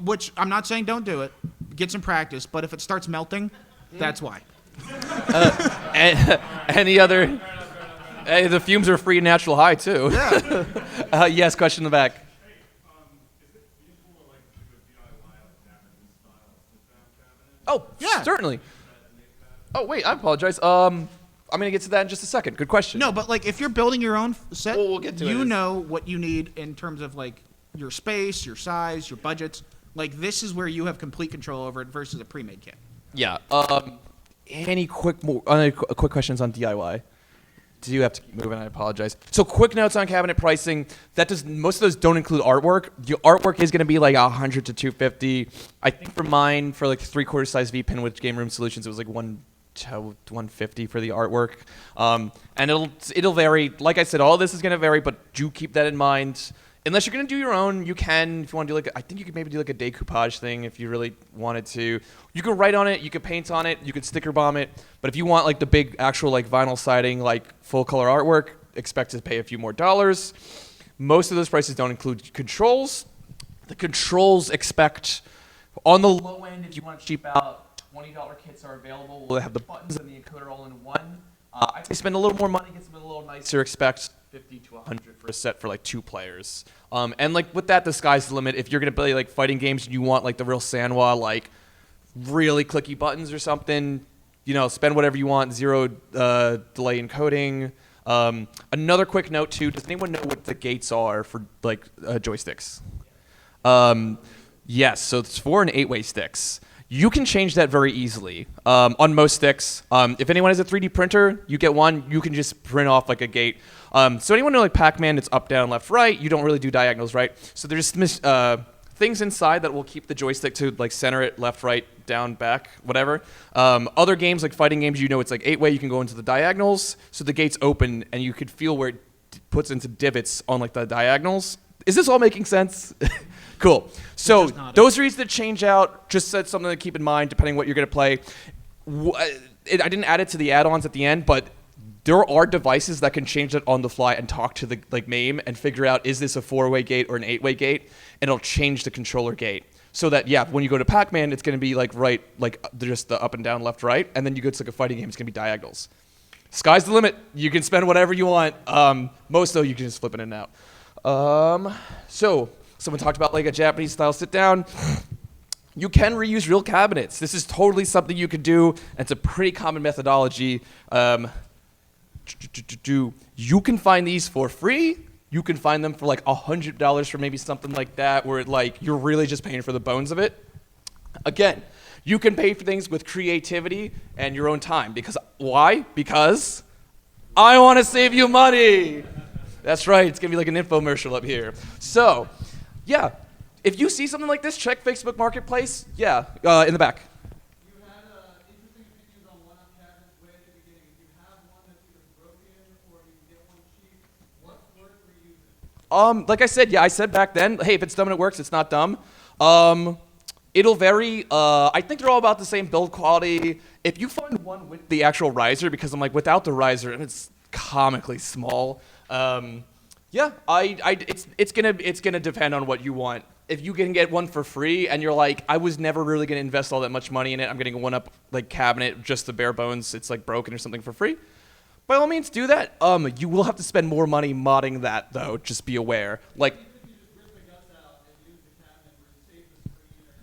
Which I'm not saying don't do it. Get some practice, but if it starts melting, that's why. Any other? Hey, the fumes are free and natural high too. Yeah. Yes, question in the back. Is it feasible to like do a DIY cabinet style sit-down cabinet? Oh, Yeah. certainly. Oh wait, I apologize. I'm gonna get to that in just a second. Good question. No, but like if you're building your own set, Well, we'll get to it. you know what you need in terms of like your space, your size, your budgets. Like this is where you have complete control over it versus a pre-made kit. Yeah. Any quick quick questions on DIY? Do you have to keep moving? I apologize. So quick notes on cabinet pricing. Most of those don't include artwork. The artwork is going to be like $100 to $250. I think for mine, for like 3/4 size V pin with Game Room Solutions, it was like $150 for the artwork. And it'll vary. Like I said, all this is going to vary, but do keep that in mind. Unless you're gonna do your own, you can. If you want to do like, I think you could maybe do like a decoupage thing if you really wanted to. You can write on it, you could paint on it, you could sticker bomb it. But if you want like the big actual like vinyl siding, like full color artwork, expect to pay a few more dollars. Most of those prices don't include controls. The controls expect on the low end, if you want to cheap out, $20 kits are available. We'll have the buttons and the encoder all in one. I'd say spend a little more money, get something a little nicer. Expect 50 to 100 for a set for like 2 players. And like with that, the sky's the limit. If you're gonna play like fighting games and you want like the real Sanwa, like really clicky buttons or something, you know, spend whatever you want. 0 delay encoding. Another quick note too: does anyone know what the gates are for like joysticks? Yes, so it's 4 and 8-way sticks. You can change that very easily on most sticks. If anyone has a 3D printer, you get one. You can just print off like a gate. So anyone know like Pac-Man, it's up, down, left, right. You don't really do diagonals, right? So there's things inside that will keep the joystick to like center it, left, right, down, back, whatever. Other games like fighting games, you know it's like 8-way. You can go into the diagonals, so the gate's open, and you could feel where it puts into divots on like the diagonals. Is this all making sense? Cool. So those are easy to change out. Just said something to keep in mind depending what you're going to play. I didn't add it to the add-ons at the end, but there are devices that can change it on the fly and talk to the like MAME and figure out is this a 4-way gate or an 8-way gate, and it'll change the controller gate. So that when you go to Pac-Man, it's going to be like right, like just the up and down, left, right, and then you go to like a fighting game, it's going to be diagonals. Sky's the limit. You can spend whatever you want. Most though, you can just flip it in and out. So someone talked about like a Japanese style sit down. You can reuse real cabinets. This is totally something you could do. And it's a pretty common methodology. You can find these for free. You can find them for like $100 for maybe something like that, where like you're really just paying for the bones of it. Again, you can pay for things with creativity and your own time. Because why? Because I want to save you money. That's right. It's going to be like an infomercial up here. So, yeah. If you see something like this, check Facebook Marketplace. Yeah, in the back. You had interesting opinions on one-up cabinets way at the beginning. If you have one that's either broken or you can get one cheap, what's worth reusing? Like I said, I said back then, hey, if it's dumb and it works, it's not dumb. It'll vary. I think they're all about the same build quality. If you find one with the actual riser, because I'm like, without the riser, and it's comically small. It's gonna depend on what you want. If you can get one for free and you're like, I was never really gonna invest all that much money in it, I'm getting a one-up like cabinet, just the bare bones, it's like broken or something for free. By all means, do that. You will have to spend more money modding that though. Just be aware. Like,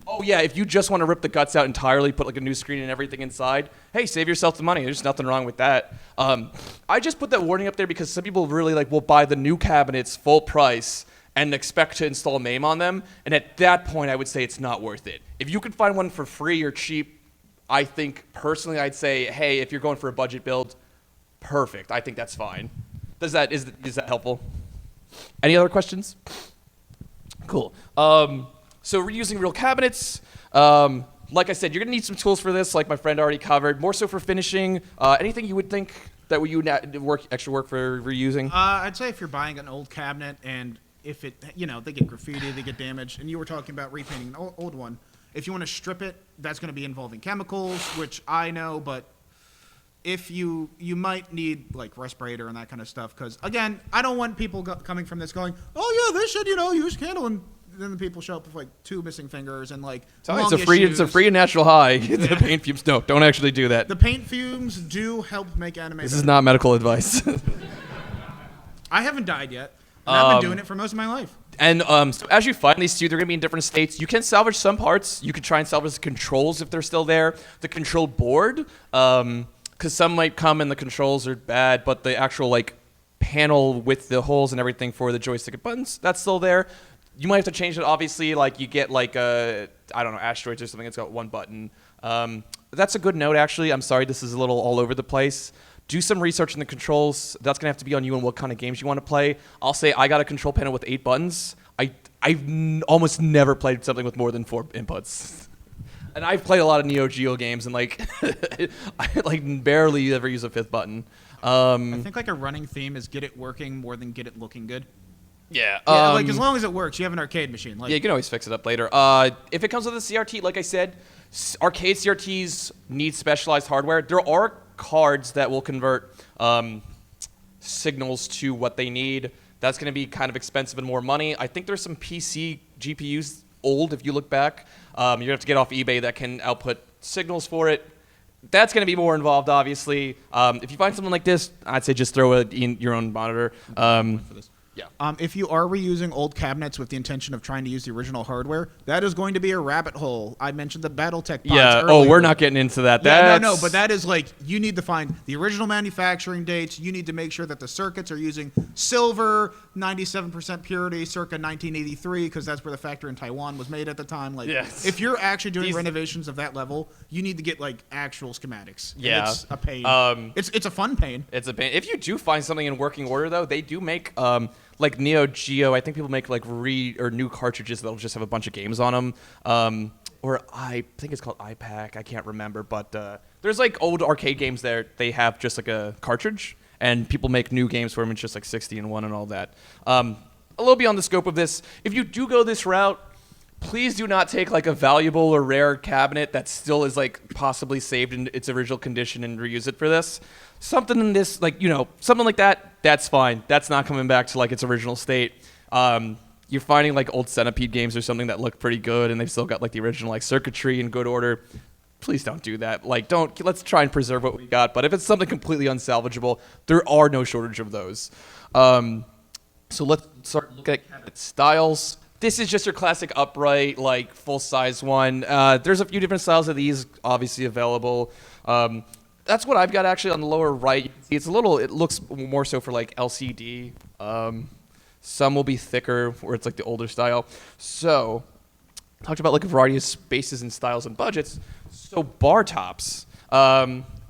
oh yeah, if you just want to rip the guts out entirely, put like a new screen and everything inside, hey, save yourself the money. There's nothing wrong with that. I just put that warning up there because some people really like will buy the new cabinets full price and expect to install MAME on them, and at that point, I would say it's not worth it. If you can find one for free or cheap, I think personally, I'd say, hey, if you're going for a budget build, perfect. I think that's fine. Is that helpful? Any other questions? Cool. So we're using real cabinets. Like I said, you're gonna need some tools for this, like my friend already covered. More so for finishing. Anything you would think that you would extra work for reusing? I'd say if you're buying an old cabinet and if it, they get graffiti, they get damaged, and you were talking about repainting an old one. If you want to strip it, that's going to be involving chemicals, which I know, but if you might need like respirator and that kind of stuff, because again, I don't want people coming from this going, oh yeah, they should use candle, and then the people show up with like 2 missing fingers and like it's a free and natural high. The paint fumes. No, don't actually do that. The paint fumes do help make anime. This is not medical advice. I haven't died yet. And I've been doing it for most of my life. And so as you find these two, they're going to be in different states. You can salvage some parts. You can try and salvage the controls if they're still there. The control board, because some might come and the controls are bad, but the actual like panel with the holes and everything for the joystick and buttons, that's still there. You might have to change it, obviously. Like you get like asteroids or something that's got 1 button. That's a good note, actually. I'm sorry, this is a little all over the place. Do some research in the controls. That's going to have to be on you and what kind of games you want to play. I'll say I got a control panel with 8 buttons. I've almost never played something with more than 4 inputs. And I've played a lot of Neo Geo games, and like I like barely ever use a 5th button. I think like a running theme is get it working more than get it looking good. Yeah. Like as long as it works, you have an arcade machine. Like, yeah, you can always fix it up later. If it comes with a CRT, like I said, arcade CRTs need specialized hardware. There are cards that will convert signals to what they need. That's going to be kind of expensive and more money. I think there's some PC GPUs old, if you look back. You're going to have to get off eBay that can output signals for it. That's going to be more involved, obviously. If you find something like this, I'd say just throw it in your own monitor. Yeah. If you are reusing old cabinets with the intention of trying to use the original hardware, that is going to be a rabbit hole. I mentioned the BattleTech pods earlier. Oh, we're not getting into that. No, but that is like, you need to find the original manufacturing dates. You need to make sure that the circuits are using silver, 97% purity, circa 1983, because that's where the factory in Taiwan was made at the time. Like, yes. If you're actually doing renovations of that level, you need to get like actual schematics. Yeah. And it's a pain. It's a fun pain. It's a pain. If you do find something in working order, though, they do make like Neo Geo. I think people make like new cartridges that'll just have a bunch of games on them. Or I think it's called iPack. I can't remember, but there's like old arcade games there. They have just like a cartridge, and people make new games for them. It's just like 60 in 1 and all that. A little beyond the scope of this. If you do go this route, please do not take like a valuable or rare cabinet that still is like possibly saved in its original condition and reuse it for this. Something in this, like, something like that, that's fine. That's not coming back to like its original state. You're finding like old Centipede games or something that look pretty good and they've still got like the original like circuitry in good order. Please don't do that. Like, let's try and preserve what we got. But if it's something completely unsalvageable, there are no shortage of those. So let's start looking at cabinet styles. This is just your classic upright, like full-size one. There's a few different styles of these obviously available. That's what I've got actually on the lower right. It looks more so for like LCD. Some will be thicker where it's like the older style. So, talked about like a variety of spaces and styles and budgets. So bar tops.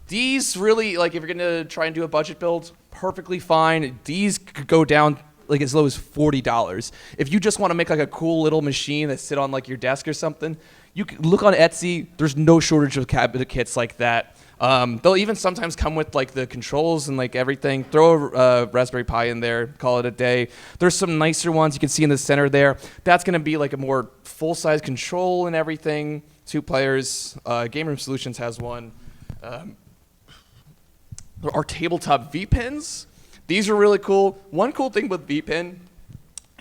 These really, like if you're gonna try and do a budget build, perfectly fine. These could go down like as low as $40. If you just want to make like a cool little machine that sit on like your desk or something, you can look on Etsy. There's no shortage of cabinet kits like that. They'll even sometimes come with like the controls and like everything. Throw a Raspberry Pi in there, call it a day. There's some nicer ones you can see in the center there. That's going to be like a more full-size control and everything. 2 players. Game Room Solutions has one. There are tabletop V-pins. These are really cool. One cool thing with V-pin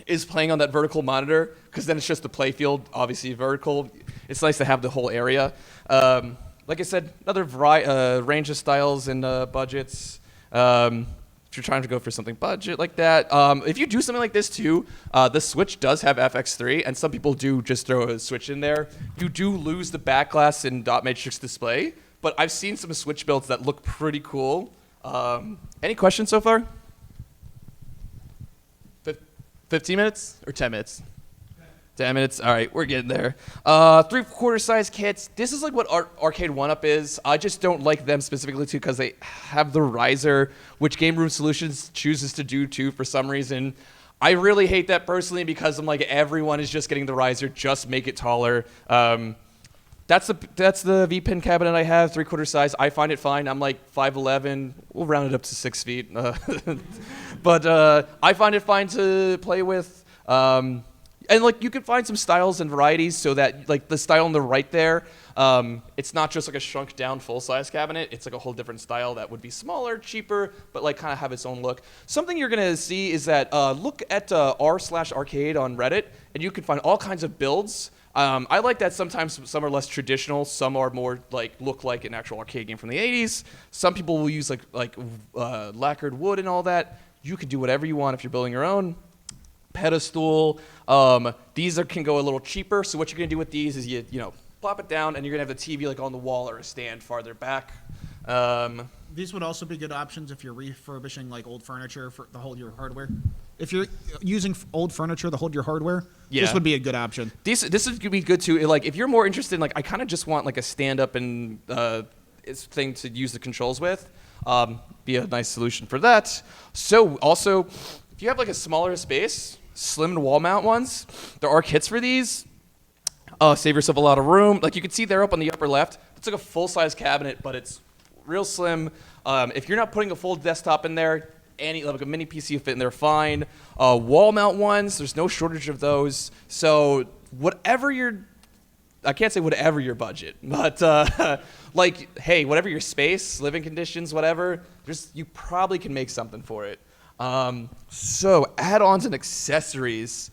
is playing on that vertical monitor, because then it's just the play field, obviously vertical. It's nice to have the whole area. Like I said, another range of styles and budgets. If you're trying to go for something budget like that. If you do something like this too, the Switch does have FX3, and some people do just throw a Switch in there. You do lose the backglass and dot matrix display, but I've seen some Switch builds that look pretty cool. Any questions so far? 15 minutes or 10 minutes? 10 minutes. All right, we're getting there. 3/4 size kits. This is like what Arcade 1-Up is. I just don't like them specifically too because they have the riser, which Game Room Solutions chooses to do too for some reason. I really hate that personally because I'm like, everyone is just getting the riser, just make it taller. That's the V-pin cabinet I have, 3/4 size. I find it fine. I'm like 5'11". We'll round it up to 6 feet. But I find it fine to play with. And like you can find some styles and varieties so that like the style on the right there, it's not just like a shrunk down full size cabinet. It's like a whole different style that would be smaller, cheaper, but like kind of have its own look. Something you're gonna see is that look at r/arcade on Reddit, and you can find all kinds of builds. I like that sometimes some are less traditional, some are more like look like an actual arcade game from the 80s. Some people will use like lacquered wood and all that. You can do whatever you want if you're building your own. Pedestal. These can go a little cheaper. So what you're gonna do with these is you know plop it down, and you're gonna have the TV like on the wall or a stand farther back. These would also be good options if you're refurbishing like old furniture to hold your hardware. If you're using old furniture to hold your hardware, this would be a good option. This would be good too. Like if you're more interested in like I kind of just want like a stand up and thing to use the controls with, be a nice solution for that. So also, if you have like a smaller space, slim and wall mount ones, there are kits for these. Save yourself a lot of room. Like you can see there up on the upper left, it's like a full size cabinet, but it's real slim. If you're not putting a full desktop in there, like a mini PC will fit in there fine. Wall mount ones, there's no shortage of those. So whatever I can't say whatever your budget, but like, hey, whatever your space, living conditions, whatever, you probably can make something for it. So add-ons and accessories,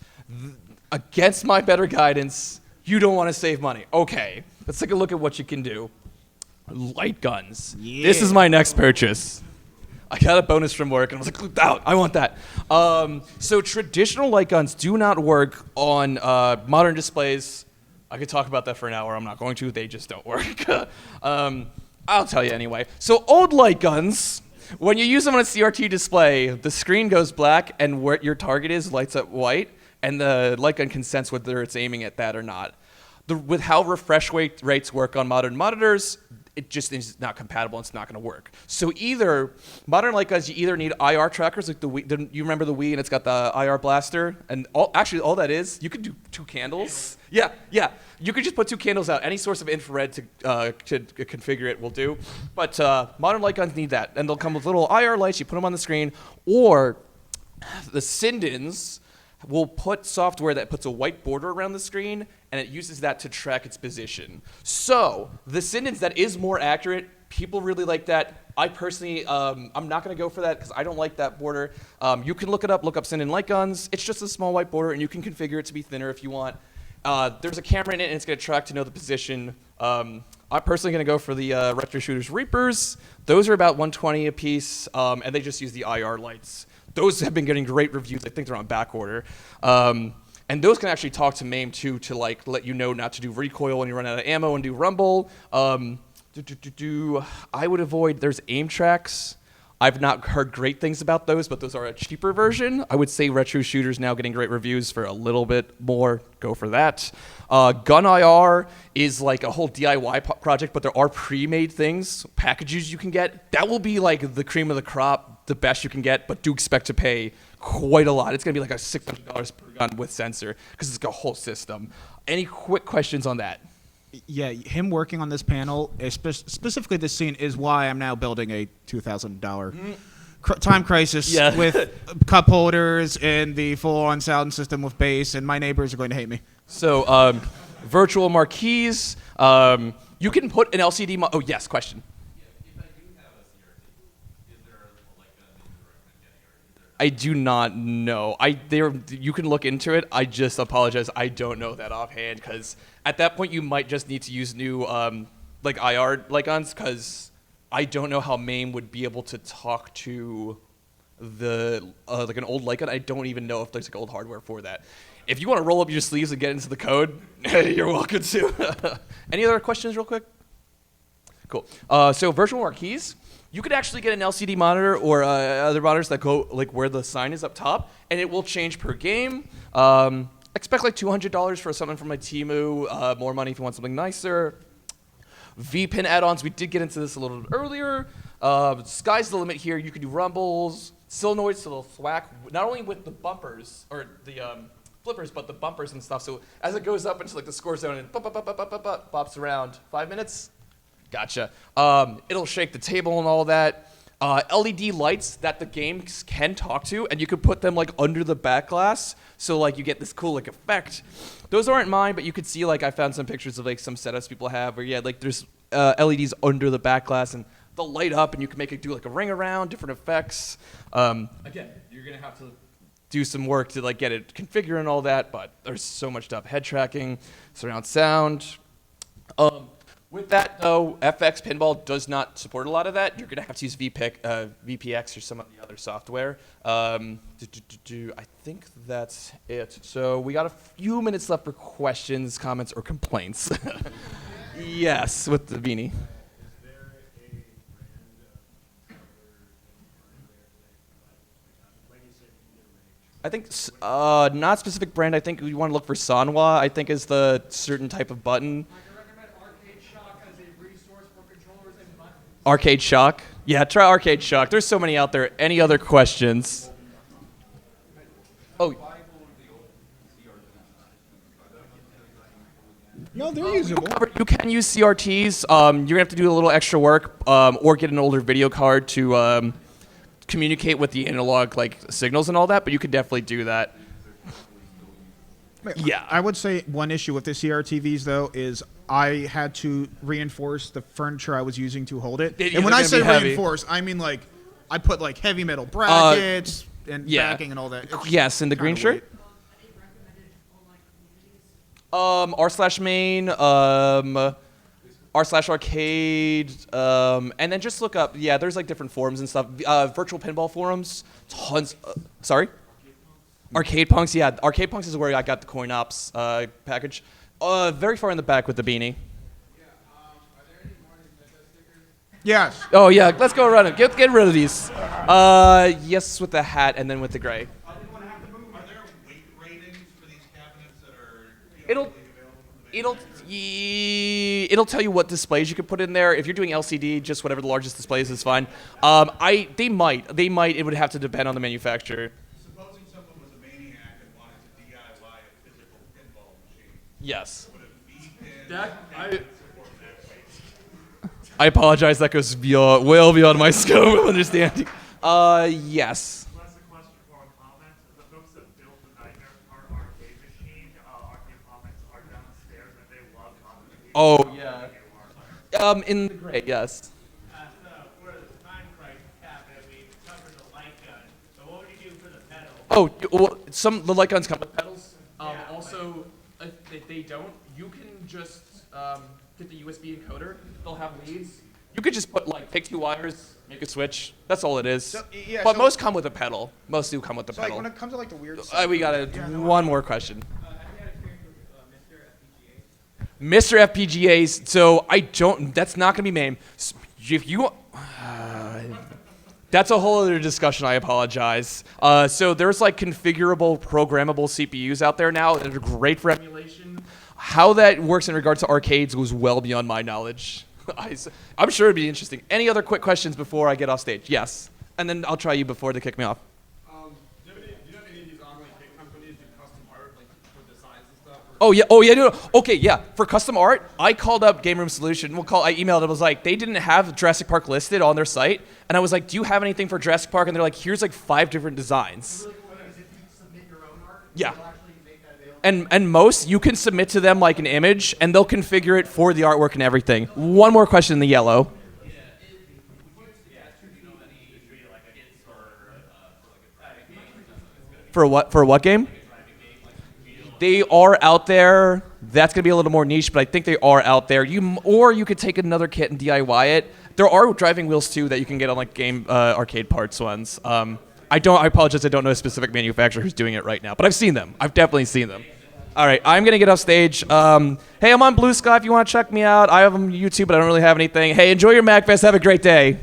against my better guidance, you don't want to save money. Okay, let's take a look at what you can do. Light guns. Yeah. This is my next purchase. I got a bonus from work, and I was like, out, I want that. So traditional light guns do not work on modern displays. I could talk about that for an hour. I'm not going to. They just don't work. I'll tell you anyway. So old light guns, when you use them on a CRT display, the screen goes black, and where your target is lights up white, and the light gun can sense whether it's aiming at that or not. With how refresh rates work on modern monitors, it just is not compatible. It's not going to work. So either modern light guns, you either need IR trackers like the Wii. You remember the Wii, and it's got the IR blaster, and all that is, you could do 2 candles. Yeah. You could just put 2 candles out. Any source of infrared to configure it will do. But modern light guns need that, and they'll come with little IR lights. You put them on the screen, or the Sindens will put software that puts a white border around the screen, and it uses that to track its position. So the Sindens, that is more accurate. People really like that. I personally, I'm not going to go for that because I don't like that border. You can look it up. Look up Sinden light guns. It's just a small white border, and you can configure it to be thinner if you want. There's a camera in it, and it's going to track to know the position. I'm personally going to go for the Retro Shooters Reapers. Those are about $120 a piece, and they just use the IR lights. Those have been getting great reviews. I think they're on back order. And those can actually talk to MAME too, to like let you know not to do recoil when you run out of ammo and do rumble. I would avoid, there's aim tracks. I've not heard great things about those, but those are a cheaper version. I would say Retro Shooters now getting great reviews for a little bit more. Go for that. Gun IR is like a whole DIY project, but there are pre-made things, packages you can get. That will be like the cream of the crop, the best you can get, but do expect to pay quite a lot. It's going to be like a $600 per gun with sensor because it's a whole system. Any quick questions on that? Yeah, him working on this panel, specifically this scene, is why I'm now building a $2,000 Time Crisis with cup holders and the full-on sound system with bass, and my neighbors are going to hate me. So, virtual marquees. You can put an LCD. Oh, yes, question. I do not know. You can look into it. I just apologize. I don't know that offhand because at that point you might just need to use new like IR light guns because I don't know how MAME would be able to talk to the like an old light gun. I don't even know if there's like old hardware for that. If you want to roll up your sleeves and get into the code, you're welcome to. Any other questions, real quick? Cool. So virtual marquees. You could actually get an LCD monitor or other monitors that go like where the sign is up top, and it will change per game. Expect like $200 for something from my Temu. More money if you want something nicer. V-pin add-ons. We did get into this a little bit earlier. Sky's the limit here. You can do rumbles, solenoids, so they'll thwack not only with the bumpers or the flippers, but the bumpers and stuff. So as it goes up into like the score zone and bops around, 5 minutes. Gotcha. It'll shake the table and all that. LED lights that the games can talk to, and you could put them like under the back glass, so like you get this cool like effect. Those aren't mine, but you could see like I found some pictures of like some setups people have where like there's LEDs under the back glass and they'll light up, and you can make it do like a ring around, different effects. Again, you're gonna have to do some work to like get it configured and all that, but there's so much stuff. Head tracking, surround sound. With that, though, FX Pinball does not support a lot of that. You're going to have to use VPX or some of the other software. I think that's it. So we got a few minutes left for questions, comments, or complaints. Yes, with the beanie. I think not specific brand. I think we want to look for Sanwa. I think is the certain type of button. Arcade Shock? Yeah, try Arcade Shock. There's so many out there. Any other questions? Oh. No, they're usable. You can use CRTs. You're going to have to do a little extra work or get an older video card to communicate with the analog like signals and all that, but you could definitely do that. Yeah. I would say one issue with the CRTVs, though, is I had to reinforce the furniture I was using to hold it. And when I say reinforce, I mean like I put like heavy metal brackets and backing and all that. It's yes, in the green shirt. r/main, r/arcade, and then just look up. Yeah, there's like different forums and stuff. Virtual pinball forums, tons. Sorry. Arcade Punks, yeah. Arcade Punks is where I got the Coin Ops package. Very far in the back with the beanie. Yeah, are there any more Nintendo stickers? Yes. Oh, yeah. Let's go around it. Get rid of these. Yes, with the hat and then with the gray. Are there weight ratings for these cabinets that are It'll tell you what displays you can put in there. If you're doing LCD, just whatever the largest displays is fine. They might. It would have to depend on the manufacturer. Supposing someone was a maniac and wanted to DIY a physical pinball machine. Yes. Would a V-pin support MAGFest? I apologize. That goes well beyond my scope of understanding. Yes. That's a question for comments. The folks that built the Nightmare arcade machine, arcade comments are downstairs and they love commenting. Oh, yeah. In the gray, yes. For the time crisis cabinet, we covered the light gun. So what would you do for the pedal? Oh, well, the light guns come with pedals. Also, if they don't, you can just get the USB encoder. They'll have leads. You could just take 2 wires, make a switch. That's all it is. So, yeah, but so- most come with a pedal. Most do come with the So like pedal. when it comes to like the weird We got one more question. Have you had experience with Mr. FPGAs? Mr. FPGAs. So I don't. That's not going to be named. If you. That's a whole other discussion. I apologize. So there's like configurable, programmable CPUs out there now that are great for emulation. How that works in regards to arcades goes well beyond my knowledge. I'm sure it'd be interesting. Any other quick questions before I get off stage? Yes. And then I'll try you before they kick me off. Do you know any of these online kit companies do custom art, like for designs and stuff? Oh yeah. No. Okay, yeah. For custom art, I called up Game Room Solution. I emailed. It was like they didn't have Jurassic Park listed on their site, and I was like, "Do you have anything for Jurassic Park?" And they're like, "Here's like 5 different designs." If you submit your own art, Yeah. they'll actually make that available. And most you can submit to them like an image, and they'll configure it for the artwork and everything. One more question in the yellow. For what game? They are out there. That's gonna be a little more niche, but I think they are out there. Or you could take another kit and DIY it. There are driving wheels too that you can get on like game arcade parts ones. I apologize. I don't know a specific manufacturer who's doing it right now, but I've seen them. I've definitely seen them. All right, I'm gonna get off stage. Hey, I'm on Blue Sky if you want to check me out. I have them on YouTube, but I don't really have anything. Hey, enjoy your MAGFest. Have a great day.